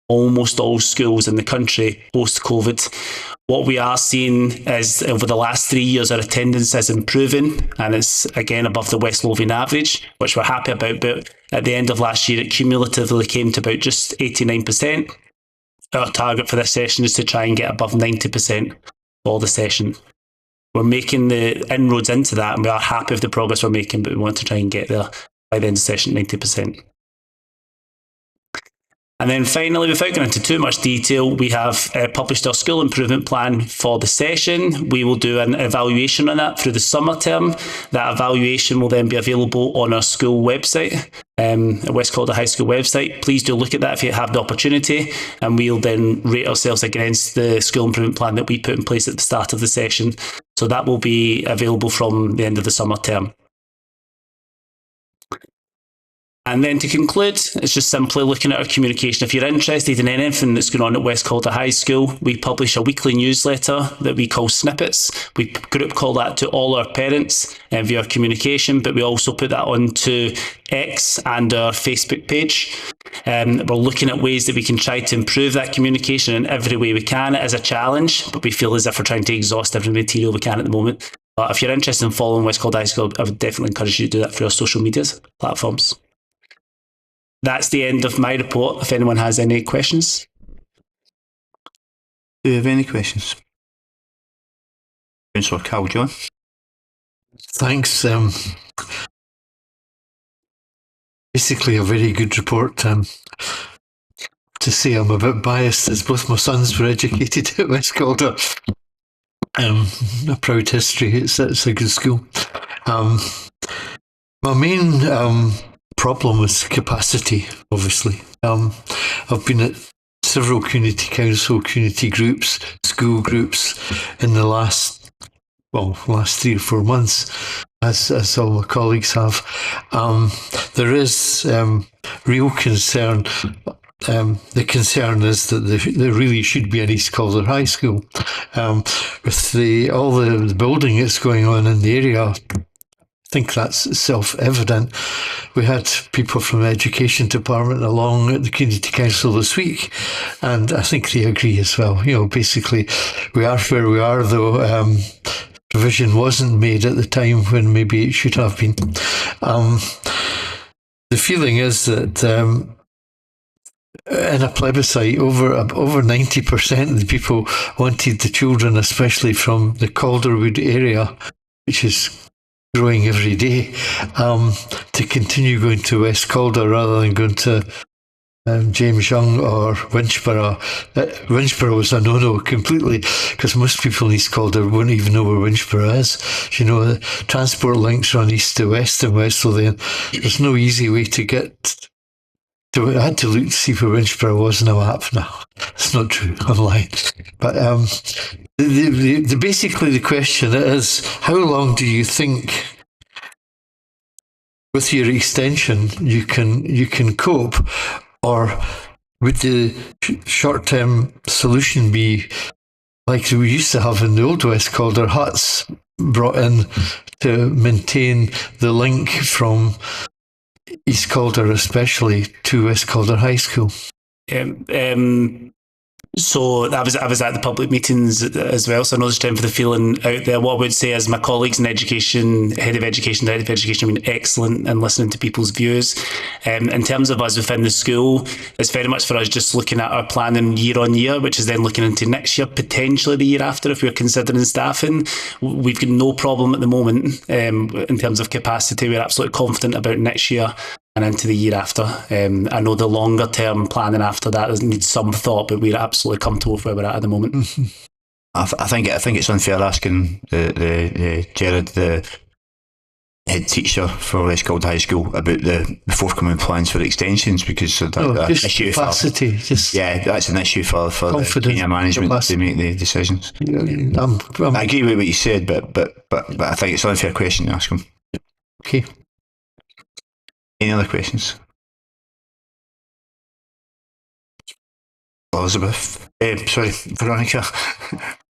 [SPEAKER 7] almost all schools in the country post-COVID. What we are seeing is over the last 3 years, our attendance is improving, and it's again above the West Lothian average, which we're happy about. But at the end of last year, it cumulatively came to about just 89%. Our target for this session is to try and get above 90% for the session. We're making the inroads into that, and we are happy with the progress we're making, but we want to try and get there by the end of the session, 90%. And then finally, without going into too much detail, we have published our school improvement plan for the session. We will do an evaluation on that through the summer term. That evaluation will then be available on our school website, West Calder High School website. Please do look at that if you have the opportunity, and we'll then rate ourselves against the school improvement plan that we put in place at the start of the session. So that will be available from the end of the summer term. And then to conclude, it's just simply looking at our communication. If you're interested in anything that's going on at West Calder High School, we publish a weekly newsletter that we call Snippets. We group call that to all our parents via our communication, but we also put that onto X and our Facebook page. We're looking at ways that we can try to improve that communication in every way we can. It is a challenge, but we feel as if we're trying to exhaust every material we can at the moment. But if you're interested in following West Calder High School, I would definitely encourage you to do that through our social media platforms. That's the end of my report. If anyone has any questions.
[SPEAKER 1] Do you have any questions? Councillor Calder.
[SPEAKER 4] Thanks. Basically a very good report. To say I'm a bit biased, as both my sons were educated at West Calder. A proud history. It's a good school. My main problem is capacity, obviously. I've been at several community council, community groups, school groups in the last 3 or 4 months, as all my colleagues have. There is real concern. The concern is that there really should be an East Calder High School. With all the building that's going on in the area, I think that's self-evident. We had people from the Education Department along at the Community Council this week, and I think they agree as well. You know, basically, we are where we are, though provision wasn't made at the time when maybe it should have been. The feeling is that in a plebiscite, over 90% of the people wanted the children, especially from the Calderwood area, which is growing every day, to continue going to West Calder rather than going to James Young or Winchborough. Winchborough was a no-no completely, because most people in East Calder won't even know where Winchborough is. You know, the transport links run east to west and West Lothian. There's no easy way to get to. I had to look to see where Winchborough was in a map. No, it's not true. I'm lying. But basically the question is, how long do you think with your extension you can cope, or would the short-term solution be like we used to have in the old West Calder, huts brought in to maintain the link from East Calder especially to West Calder High School?
[SPEAKER 7] So I was at the public meetings as well, so I know there's time for the feeling out there. What I would say is my colleagues in education, head of education, director of education, have been excellent in listening to people's views. In terms of us within the school, it's very much for us just looking at our planning year on year, which is then looking into next year, potentially the year after if we're considering staffing. We've got no problem at the moment in terms of capacity. We're absolutely confident about next year and into the year after. I know the longer term planning after that needs some thought, but we're absolutely comfortable with where we're at the moment.
[SPEAKER 1] I think it's unfair asking the Jared, the head teacher for West Calder High School, about the forthcoming plans for extensions, because that's an issue
[SPEAKER 4] capacity.
[SPEAKER 1] That's an issue for the senior management to make the decisions. I agree with what you said, but I think it's an unfair question to ask him.
[SPEAKER 4] Okay.
[SPEAKER 1] Any other questions? Elizabeth. Veronica.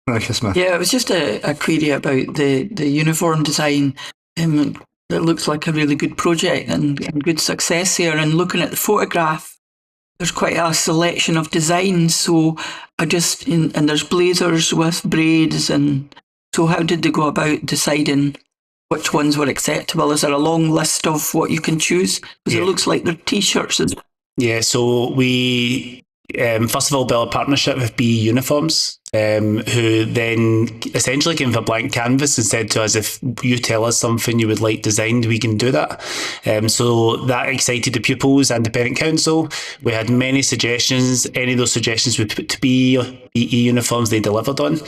[SPEAKER 1] Veronica Smith.
[SPEAKER 5] Yeah, it was just a query about the uniform design. It looks like a really good project and good success here. And looking at the photograph, there's quite a selection of designs. So and there's blazers with braids. And so how did they go about deciding which ones were acceptable? Is there a long list of what you can choose? Because it looks like they're T-shirts.
[SPEAKER 7] Yeah, so we first of all built a partnership with BE Uniforms, who then essentially came with a blank canvas and said to us, if you tell us something you would like designed, we can do that. So that excited the pupils and the parent council. We had many suggestions. Any of those suggestions we put to BE Uniforms, they delivered on.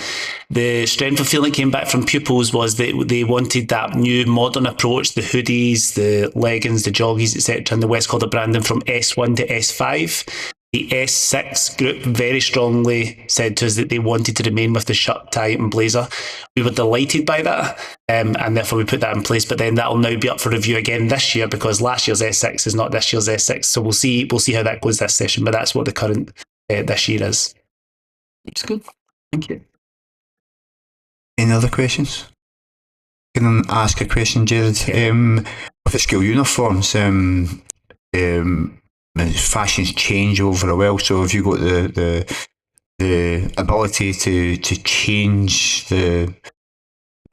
[SPEAKER 7] The strength of feeling that came back from pupils was that they wanted that new modern approach, the hoodies, the leggings, the joggies, etc., and the West Calder branding from S1 to S5. The S6 group very strongly said to us that they wanted to remain with the shirt, tie and blazer. We were delighted by that, and therefore we put that in place. But then that'll now be up for review again this year, because last year's S6 is not this year's S6. So we'll see how that goes this session, but that's what the current this year is.
[SPEAKER 5] It's good. Thank you.
[SPEAKER 1] Any other questions? Can I ask a question, Jared? With the school uniforms, fashions change over a while, so have you got the ability to change the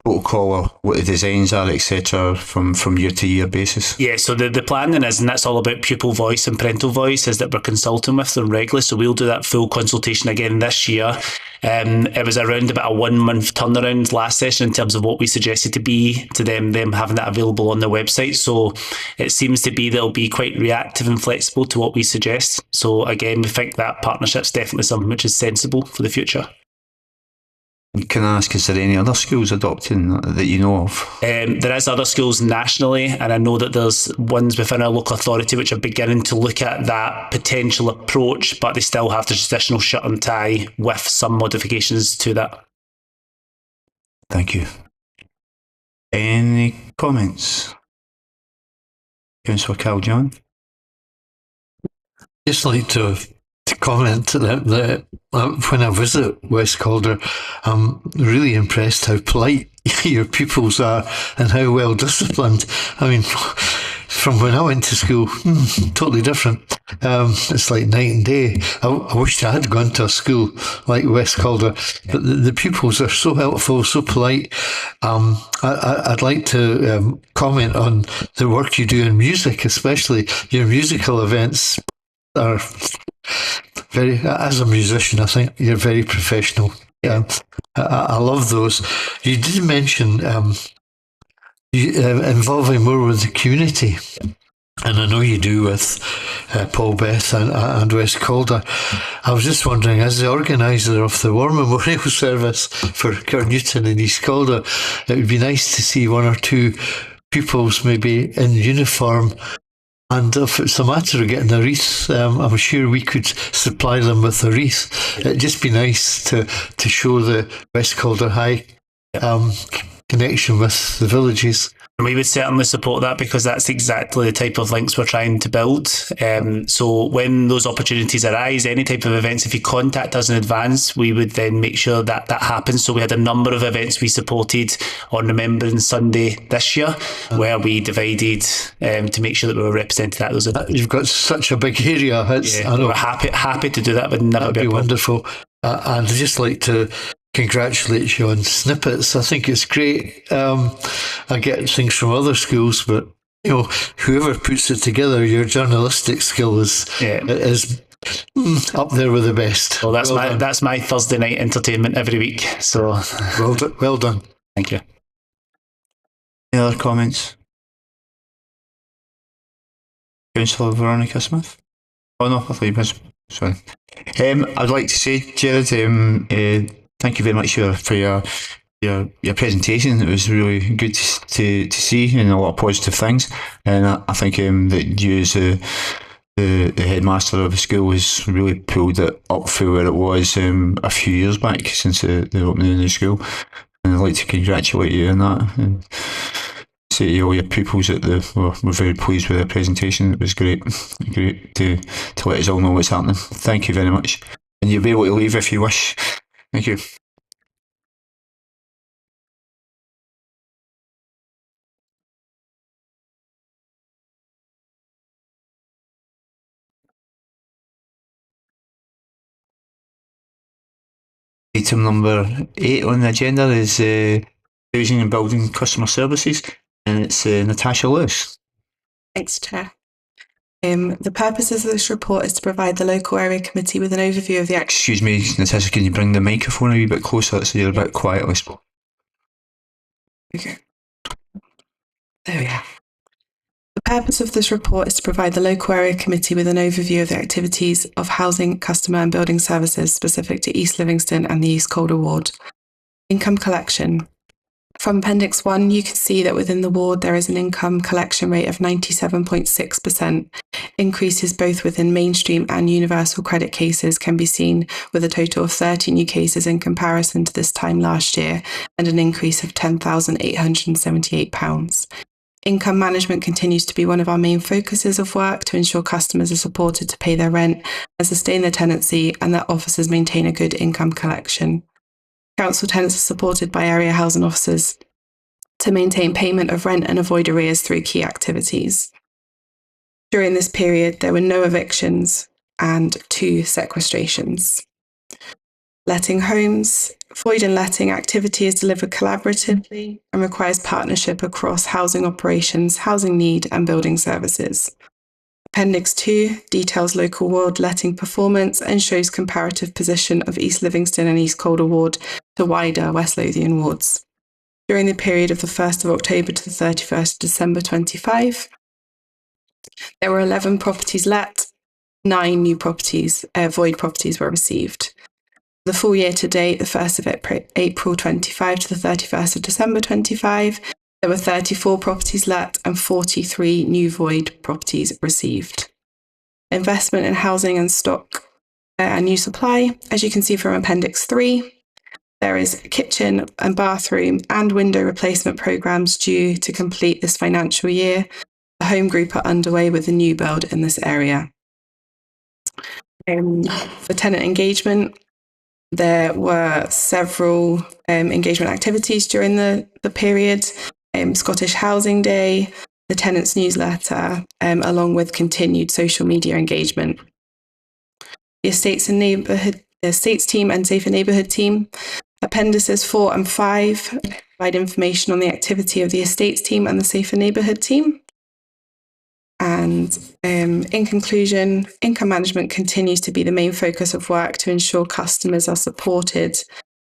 [SPEAKER 1] protocol or what the designs are, etc., from year to year basis?
[SPEAKER 7] Yeah, so the planning is, and that's all about pupil voice and parental voice, is that we're consulting with them regularly, so we'll do that full consultation again this year. It was around about a 1 month turnaround last session in terms of what we suggested to be to them having that available on their website. So it seems to be they'll be quite reactive and flexible to what we suggest. So again, we think that partnership's definitely something which is sensible for the future.
[SPEAKER 1] Can I ask, is there any other schools adopting that you know of?
[SPEAKER 7] There is other schools nationally, and I know that there's ones within our local authority which are beginning to look at that potential approach, but they still have the traditional shirt and tie with some modifications to that.
[SPEAKER 1] Thank you. Any comments? Councillor Calder.
[SPEAKER 4] Just like to comment that when I visit West Calder, I'm really impressed how polite your pupils are and how well disciplined. I mean, from when I went to school, totally different. It's like night and day. I wished I had gone to a school like West Calder, but the pupils are so helpful, so polite. I'd like to comment on the work you do in music, especially your musical events are very, as a musician, I think you're very professional. I love those. You did mention involving more with the community, and I know you do with Paul Beth and West Calder. I was just wondering, as the organiser of the War Memorial Service for Newton and East Calder, it would be nice to see one or two pupils maybe in uniform. And if it's a matter of getting a wreath, I'm sure we could supply them with a wreath. It'd just be nice to show the West Calder High connection with the villages.
[SPEAKER 7] We would certainly support that, because that's exactly the type of links we're trying to build. So when those opportunities arise, any type of events, if you contact us in advance, we would then make sure that that happens. So we had a number of events we supported on Remembrance Sunday this year, where we divided to make sure that we were represented at those events.
[SPEAKER 4] You've got such a big area. I know.
[SPEAKER 7] We're happy to do that, but never
[SPEAKER 4] That'd be wonderful. And I'd just like to congratulate you on snippets. I think it's great. I get things from other schools, but whoever puts it together, your journalistic skill is up there with the best.
[SPEAKER 7] Well, that's my Thursday night entertainment every week. So
[SPEAKER 4] well done.
[SPEAKER 7] Thank you.
[SPEAKER 1] Any other comments? Councillor Veronica Smith? Oh no, I thought you was. Sorry. I'd like to say, Jared, thank you very much for your presentation. It was really good to see, and a lot of positive things. And I think that you as the headmaster of the school has really pulled it up from where it was a few years back since the opening of the school. And I'd like to congratulate you on that. And say to all your pupils that we're very pleased with the presentation. It was great to let us all know what's happening. Thank you very much. And you'll be able to leave if you wish. Thank you. Item number 8 on the agenda is Housing and Building Customer Services, and it's Natasha Lewis.
[SPEAKER 8] Thanks, Chair. The purposes of this report is to provide the local area committee with an overview of the
[SPEAKER 1] Excuse me, Natasha, can you bring the microphone a wee bit closer so you're a bit quietly spoken?
[SPEAKER 8] Okay. There we are. The purpose of this report is to provide the local area committee with an overview of the activities of housing, customer and building services specific to East Livingston and the East Calder ward. Income collection. From Appendix 1, you can see that within the ward there is an income collection rate of 97.6%. Increases both within mainstream and universal credit cases can be seen, with a total of 30 new cases in comparison to this time last year, and an increase of £10,878. Income management continues to be one of our main focuses of work to ensure customers are supported to pay their rent and sustain their tenancy, and that officers maintain a good income collection. Council tenants are supported by area housing officers to maintain payment of rent and avoid arrears through key activities. During this period, there were no evictions and 2 sequestrations. Letting homes. Void and letting activity is delivered collaboratively and requires partnership across housing operations, housing need and building services. Appendix 2 details local ward letting performance and shows comparative position of East Livingston and East Calder ward to wider West Lothian wards. During the period of the 1st of October to the 31st of December 25, there were 11 properties let, 9 new properties, void properties were received. The full year to date, the 1st of April 25 to the 31st of December 25, there were 34 properties let and 43 new void properties received. Investment in housing and stock and new supply. As you can see from Appendix 3, there is kitchen and bathroom and window replacement programmes due to complete this financial year. The home group are underway with a new build in this area. For tenant engagement, there were several engagement activities during the period. Scottish Housing Day, the Tenants Newsletter, along with continued social media engagement. The Estates Team and Safer Neighbourhood Team. Appendices 4 and 5 provide information on the activity of the Estates Team and the Safer Neighbourhood Team. And in conclusion, income management continues to be the main focus of work to ensure customers are supported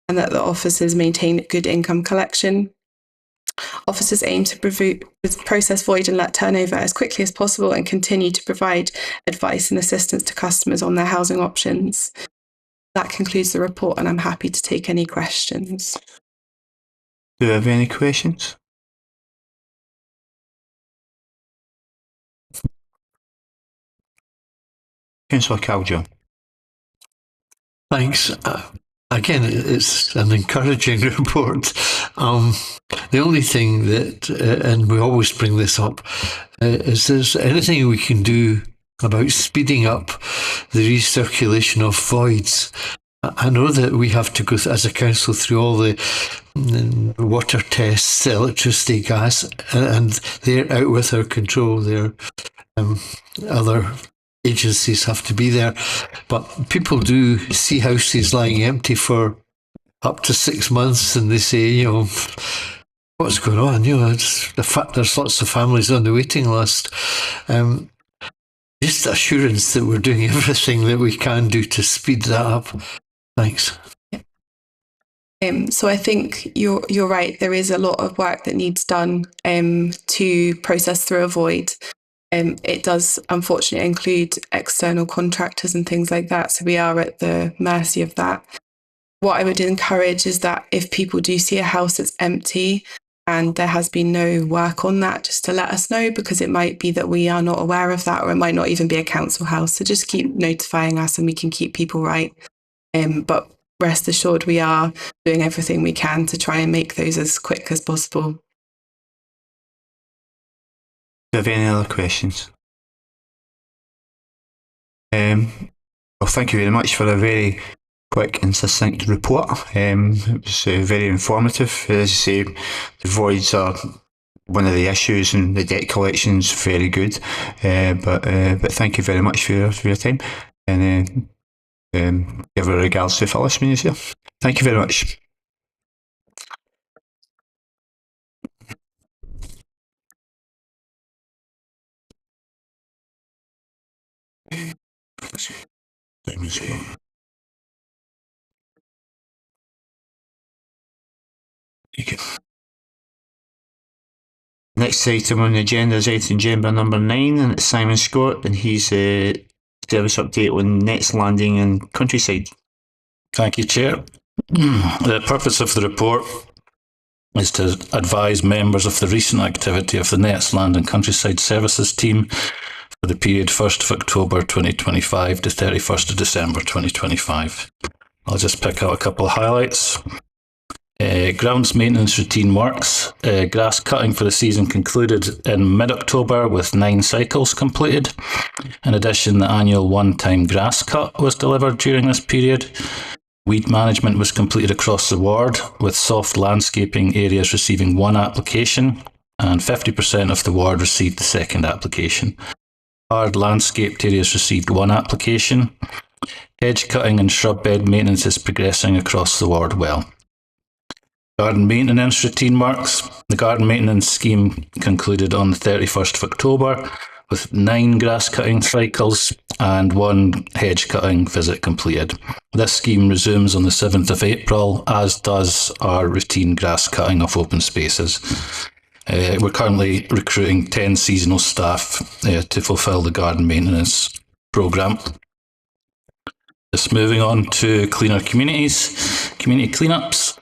[SPEAKER 8] and that the officers maintain good income collection. Officers aim to process void and let turnover as quickly as possible and continue to provide advice and assistance to customers on their housing options. That concludes the report, and I'm happy to take any questions.
[SPEAKER 1] Do you have any questions? Councillor Calder.
[SPEAKER 4] Thanks. Again, it's an encouraging report. The only thing that, and we always bring this up, is there's anything we can do about speeding up the recirculation of voids. I know that we have to go as a council through all the water tests, electricity, gas, and they're out with our control. There are other agencies have to be there. But people do see houses lying empty for up to 6 months, and they say, you know, what's going on? You know, it's the fact there's lots of families on the waiting list. Just assurance that we're doing everything that we can do to speed that up. Thanks.
[SPEAKER 8] So I think you're right. There is a lot of work that needs done to process through a void. It does unfortunately include external contractors and things like that. So we are at the mercy of that. What I would encourage is that if people do see a house that's empty and there has been no work on that, just to let us know, because it might be that we are not aware of that, or it might not even be a council house. So just keep notifying us and we can keep people right. But rest assured, we are doing everything we can to try and make those as quick as possible.
[SPEAKER 1] Do you have any other questions? Well, thank you very much for a very quick and succinct report. It was very informative. As you say, the voids are one of the issues, and the debt collection's very good. But thank you very much for your time, and give our regards to Phyllis when you're here. Thank you very much. Next item on the agenda is item agenda number 9, and it's Simon Scott, and he's service update on Nets Landing and Countryside.
[SPEAKER 9] Thank you, Chair. The purpose of the report is to advise members of the recent activity of the Nets Land and Countryside Services team for the period 1st of October 2025 to 31st of December 2025. I'll just pick out a couple of highlights. Grounds maintenance routine works. Grass cutting for the season concluded in mid-October with 9 cycles completed. In addition, the annual one-time grass cut was delivered during this period. Weed management was completed across the ward, with soft landscaping areas receiving 1 application, and 50% of the ward received the second application. Hard landscaped areas received 1 application. Hedge cutting and shrub bed maintenance is progressing across the ward well. Garden maintenance routine works. The garden maintenance scheme concluded on the 31st of October with 9 grass cutting cycles and 1 hedge cutting visit completed. This scheme resumes on the 7th of April, as does our routine grass cutting of open spaces. We're currently recruiting 10 seasonal staff to fulfil the garden maintenance programme. Just moving on to cleaner communities, community cleanups.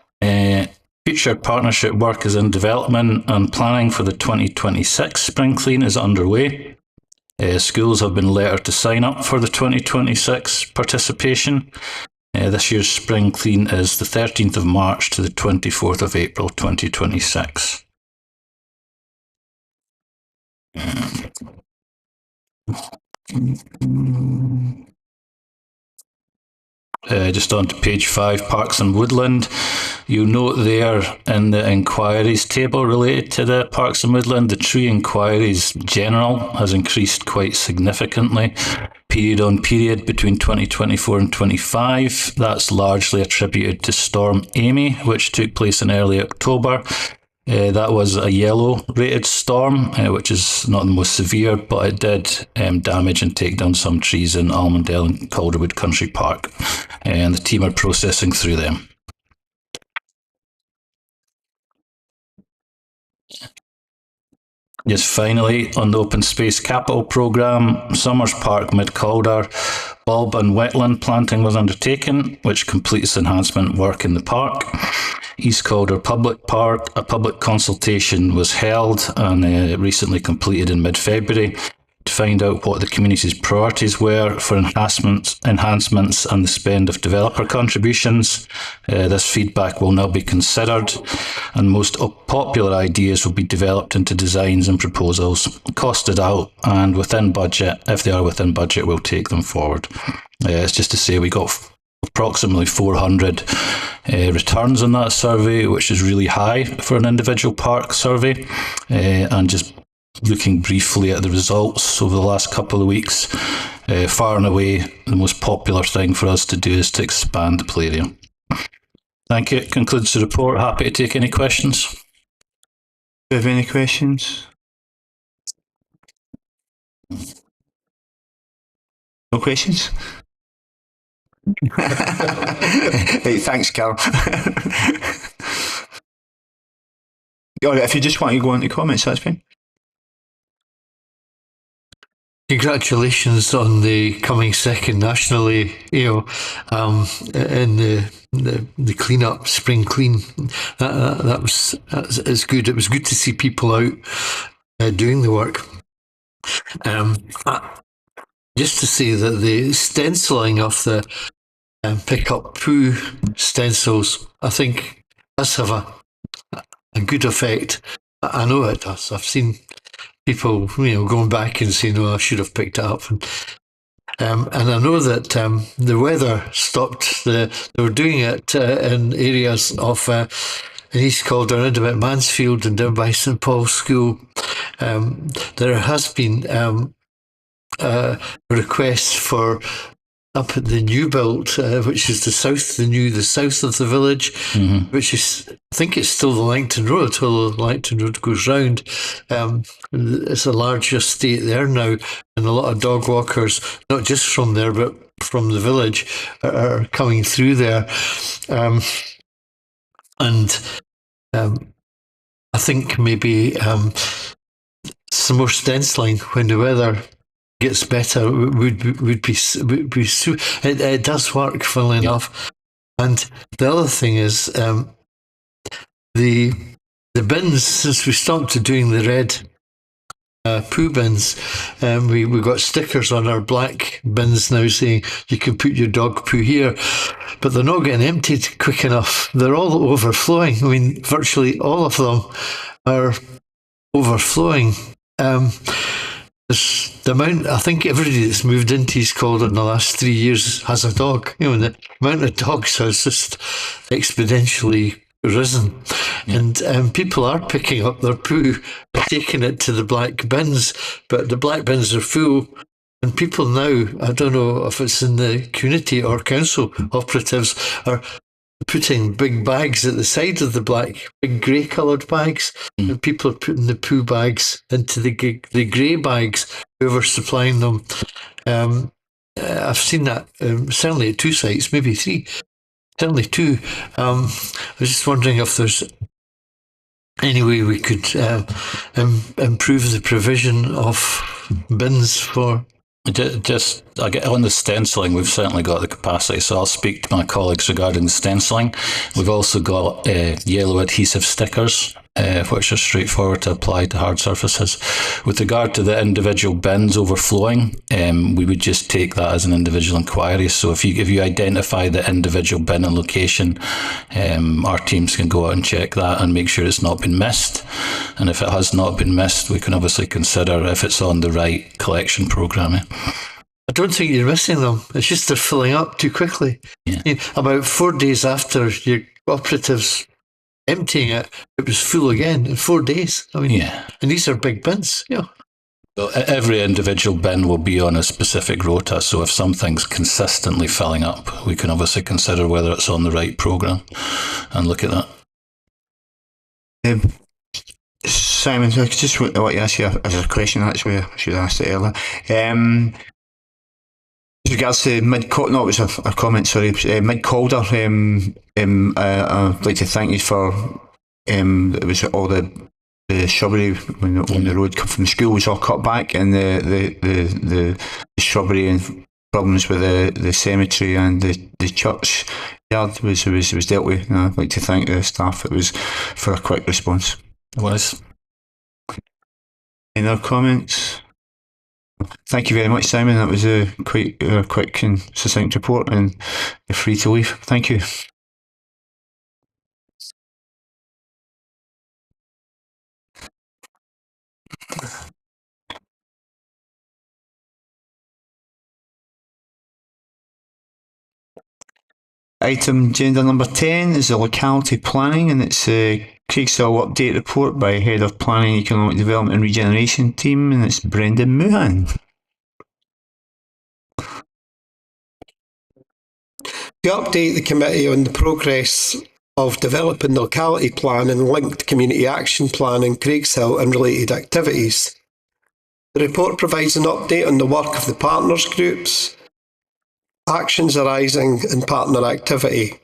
[SPEAKER 9] Future partnership work is in development, and planning for the 2026 spring clean is underway. Schools have been lettered to sign up for the 2026 participation. This year's spring clean is the 13th of March to the 24th of April 2026. Just on to page 5, Parks and Woodland. You'll note there in the inquiries table related to the Parks and Woodland, the tree inquiries general has increased quite significantly. Period on period between 2024 and 25. That's largely attributed to Storm Amy, which took place in early October. That was a yellow rated storm, which is not the most severe, but it did damage and take down some trees in Almondale and Calderwood Country Park, and the team are processing through them. Just finally, on the Open Space Capital Programme, Summers Park mid-Calder, bulb and wetland planting was undertaken, which completes enhancement work in the park. East Calder Public Park, a public consultation was held and recently completed in mid-February to find out what the community's priorities were for enhancements and the spend of developer contributions. This feedback will now be considered, and most popular ideas will be developed into designs and proposals, costed out and within budget. If they are within budget, we'll take them forward. It's just to say we got approximately 400 returns on that survey, which is really high for an individual park survey. And just looking briefly at the results over the last couple of weeks, far and away the most popular thing for us to do is to expand the play area. Thank you. It concludes the report. Happy to take any questions.
[SPEAKER 1] Do you have any questions? No questions? Right, thanks, Carl. All right, if you just want to go into comments, that's fine.
[SPEAKER 4] Congratulations on the coming second nationally, in the clean up, spring clean. That's good. It was good to see people out doing the work. Just to say that the stenciling of the pick up poo stencils, I think, does have a good effect. I know it does. I've seen people, going back and saying, "Oh, I should have picked it up." And I know that the weather stopped. They were doing it in areas of in East Calder, around about Mansfield and down by St Paul's School. There has been requests for up at the new build, which is the south of the village, which is, I think it's still the Langton Road, although the Langton Road goes round. It's a large estate there now, and a lot of dog walkers, not just from there, but from the village, are coming through there. And I think maybe some more stenciling when the weather gets better would be it does work, funnily enough. And the other thing is the bins. Since we stopped doing the red poo bins, we got stickers on our black bins now saying you can put your dog poo here, but they're not getting emptied quick enough. They're all overflowing. I mean, virtually all of them are overflowing. The amount, I think everybody that's moved into East Calder in the last 3 years has a dog. The amount of dogs has just exponentially risen. And people are picking up their poo, taking it to the black bins, but the black bins are full. And people now, I don't know if it's in the community or council operatives, are putting big bags at the side of the big grey coloured bags, and people are putting the poo bags into the grey bags, whoever's supplying them. I've seen that certainly at 2 sites, maybe 3, certainly 2. I was just wondering if there's any way we could improve the provision of bins for.
[SPEAKER 9] Just I get on the stenciling, we've certainly got the capacity, so I'll speak to my colleagues regarding the stenciling. We've also got yellow adhesive stickers, which are straightforward to apply to hard surfaces. With regard to the individual bins overflowing, we would just take that as an individual inquiry. So if you identify the individual bin and location, our teams can go out and check that and make sure it's not been missed. And if it has not been missed, we can obviously consider if it's on the right collection programme.
[SPEAKER 4] I don't think you're missing them. It's just they're filling up too quickly. About 4 days after your operatives emptying it, it was full again in 4 days. I mean, and these are big bins.
[SPEAKER 9] So every individual bin will be on a specific rota. So if something's consistently filling up, we can obviously consider whether it's on the right programme and look at that.
[SPEAKER 1] Simon, I just want to ask you as a question. Actually, I should have asked it earlier. With regards to it was a comment, sorry, Mid Calder, I'd like to thank you for, it was all the shrubbery when the road come from the school was all cut back, and the shrubbery and problems with the cemetery and the church yard was dealt with. And I'd like to thank the staff. It was for a quick response.
[SPEAKER 9] It was.
[SPEAKER 1] Any other comments? Thank you very much, Simon. That was a quite quick and succinct report, and you're free to leave. Thank you. Item agenda number 10 is the locality planning, and it's Craigsall update report by Head of Planning, Economic Development and Regeneration Team, and it's Brendan Moohan.
[SPEAKER 10] to update the committee on the progress of developing the locality plan and linked community action plan in Craigshill and related activities. The report provides an update on the work of the partners groups, actions arising in partner activity.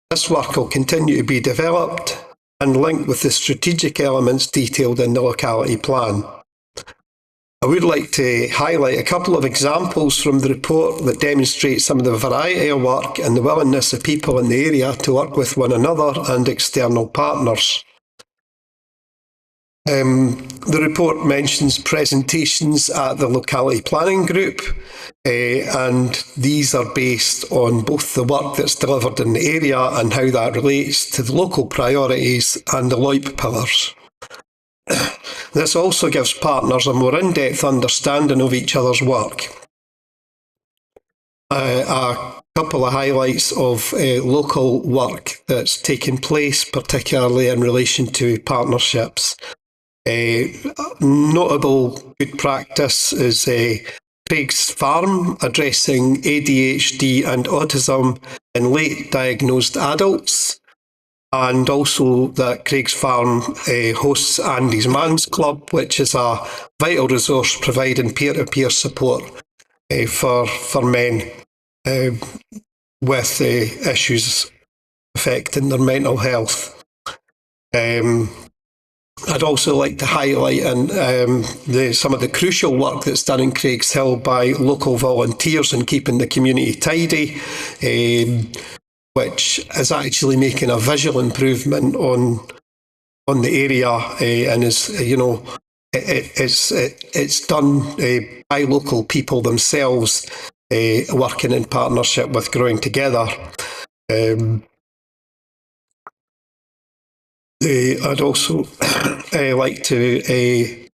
[SPEAKER 10] This work will continue to be developed and linked with the strategic elements detailed in the locality plan. I would like to highlight a couple of examples from the report that demonstrate some of the variety of work and the willingness of people in the area to work with one another and external partners. The report mentions presentations at the locality planning group, and these are based on both the work that's delivered in the area and how that relates to the local priorities and the LOIP pillars. This also gives partners a more in-depth understanding of each other's work. A couple of highlights of local work that's taken place, particularly in relation to partnerships. Notable good practice is Craig's Farm, addressing ADHD and autism in late diagnosed adults, and also that Craig's Farm hosts Andy's Man's Club, which is a vital resource providing peer-to-peer support for men with issues affecting their mental health. I'd also like to highlight some of the crucial work that's done in Craigshill by local volunteers in keeping the community tidy, which is actually making a visual improvement on the area, and is it's done by local people themselves, working in partnership with Growing Together. I'd also like to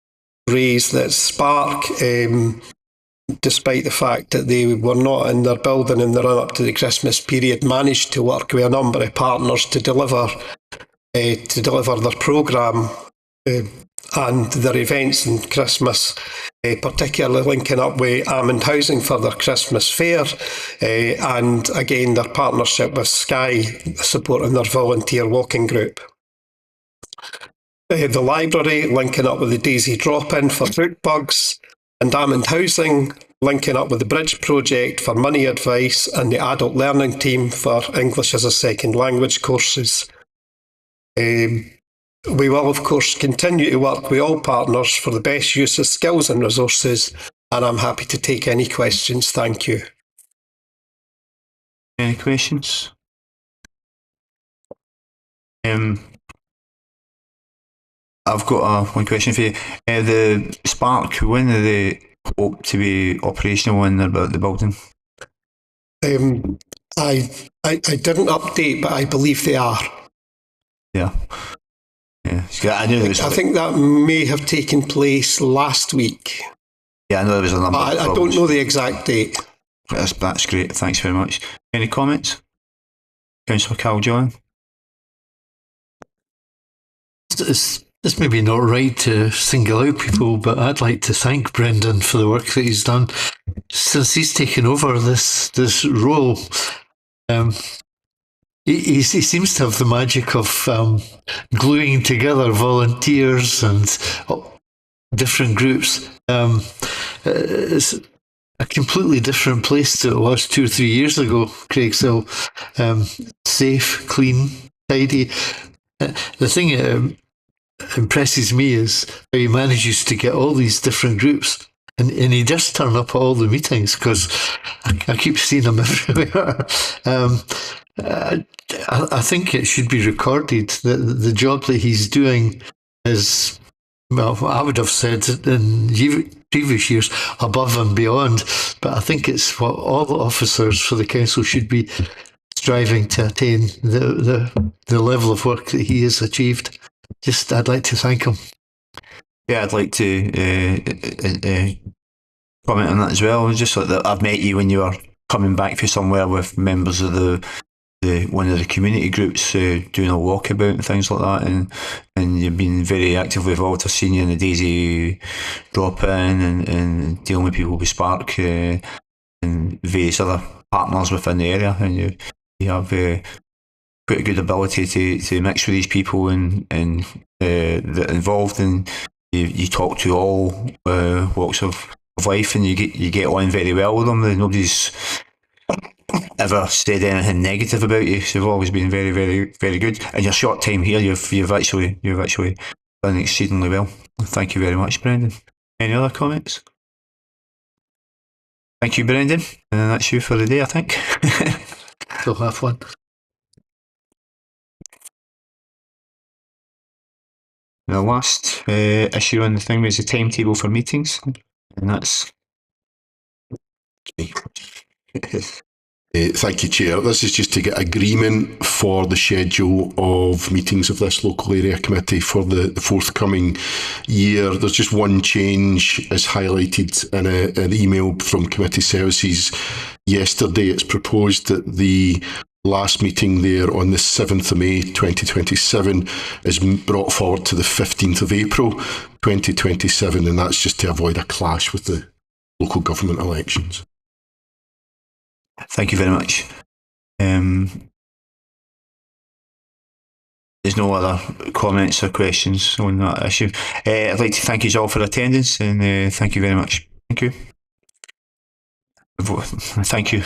[SPEAKER 10] raise that Spark, despite the fact that they were not in their building in the run-up to the Christmas period, managed to work with a number of partners to deliver their programme and their events in Christmas, particularly linking up with Almond Housing for their Christmas fair, and again their partnership with Sky supporting their volunteer walking group. The library linking up with the Daisy Drop-In for fruit bugs, and Almond Housing linking up with the Bridge Project for money advice and the Adult Learning Team for English as a Second Language courses. We will, of course, continue to work with all partners for the best use of skills and resources, and I'm happy to take any questions. Thank you.
[SPEAKER 1] Any questions? I've got one question for you. The Spark, when are they hope to be operational in the building?
[SPEAKER 10] I didn't update, but I believe they are.
[SPEAKER 1] Yeah. I knew there was.
[SPEAKER 10] I think that may have taken place last week.
[SPEAKER 1] Yeah, I know there was a number.
[SPEAKER 10] I don't know the exact date.
[SPEAKER 1] That's great. Thanks very much. Any comments, Councillor Calder?
[SPEAKER 4] It's maybe not right to single out people, but I'd like to thank Brendan for the work that he's done since he's taken over this role. He seems to have the magic of gluing together volunteers and different groups. It's a completely different place to it was 2 or 3 years ago, Craigshill. Safe, clean, tidy. The thing impresses me is how he manages to get all these different groups, and he just turn up at all the meetings because I keep seeing him everywhere. I think it should be recorded that the job that he's doing is, well, I would have said in previous years, above and beyond, but I think it's what all the officers for the council should be striving to attain, the level of work that he has achieved. I'd like to thank him.
[SPEAKER 1] Yeah, I'd like to comment on that as well. Just like that, I've met you when you were coming back from somewhere with members of one of the community groups doing a walkabout and things like that, and you've been very actively involved. I've seen you in the Daisy Drop-In and dealing with people with Spark and various other partners within the area, and you have quite a good ability to mix with these people and that are involved, and you talk to all walks of life, and you get on very well with them. Nobody's ever said anything negative about you. So you've always been very, very, very good. In your short time here, you've actually done exceedingly well. Thank you very much, Brendan. Any other comments? Thank you, Brendan. And that's you for the day, I think.
[SPEAKER 4] Still have one.
[SPEAKER 1] The last issue on the thing was the timetable for meetings, and that's.
[SPEAKER 11] Thank you, Chair. This is just to get agreement for the schedule of meetings of this local area committee for the forthcoming year. There's just one change as highlighted in an email from committee services yesterday. It's proposed that the last meeting there on the 7th of May 2027 is brought forward to the 15th of April 2027, and that's just to avoid a clash with the local government elections.
[SPEAKER 1] Thank you very much. There's no other comments or questions on that issue. I'd like to thank you all for attendance, and thank you very much. Thank you. Thank you.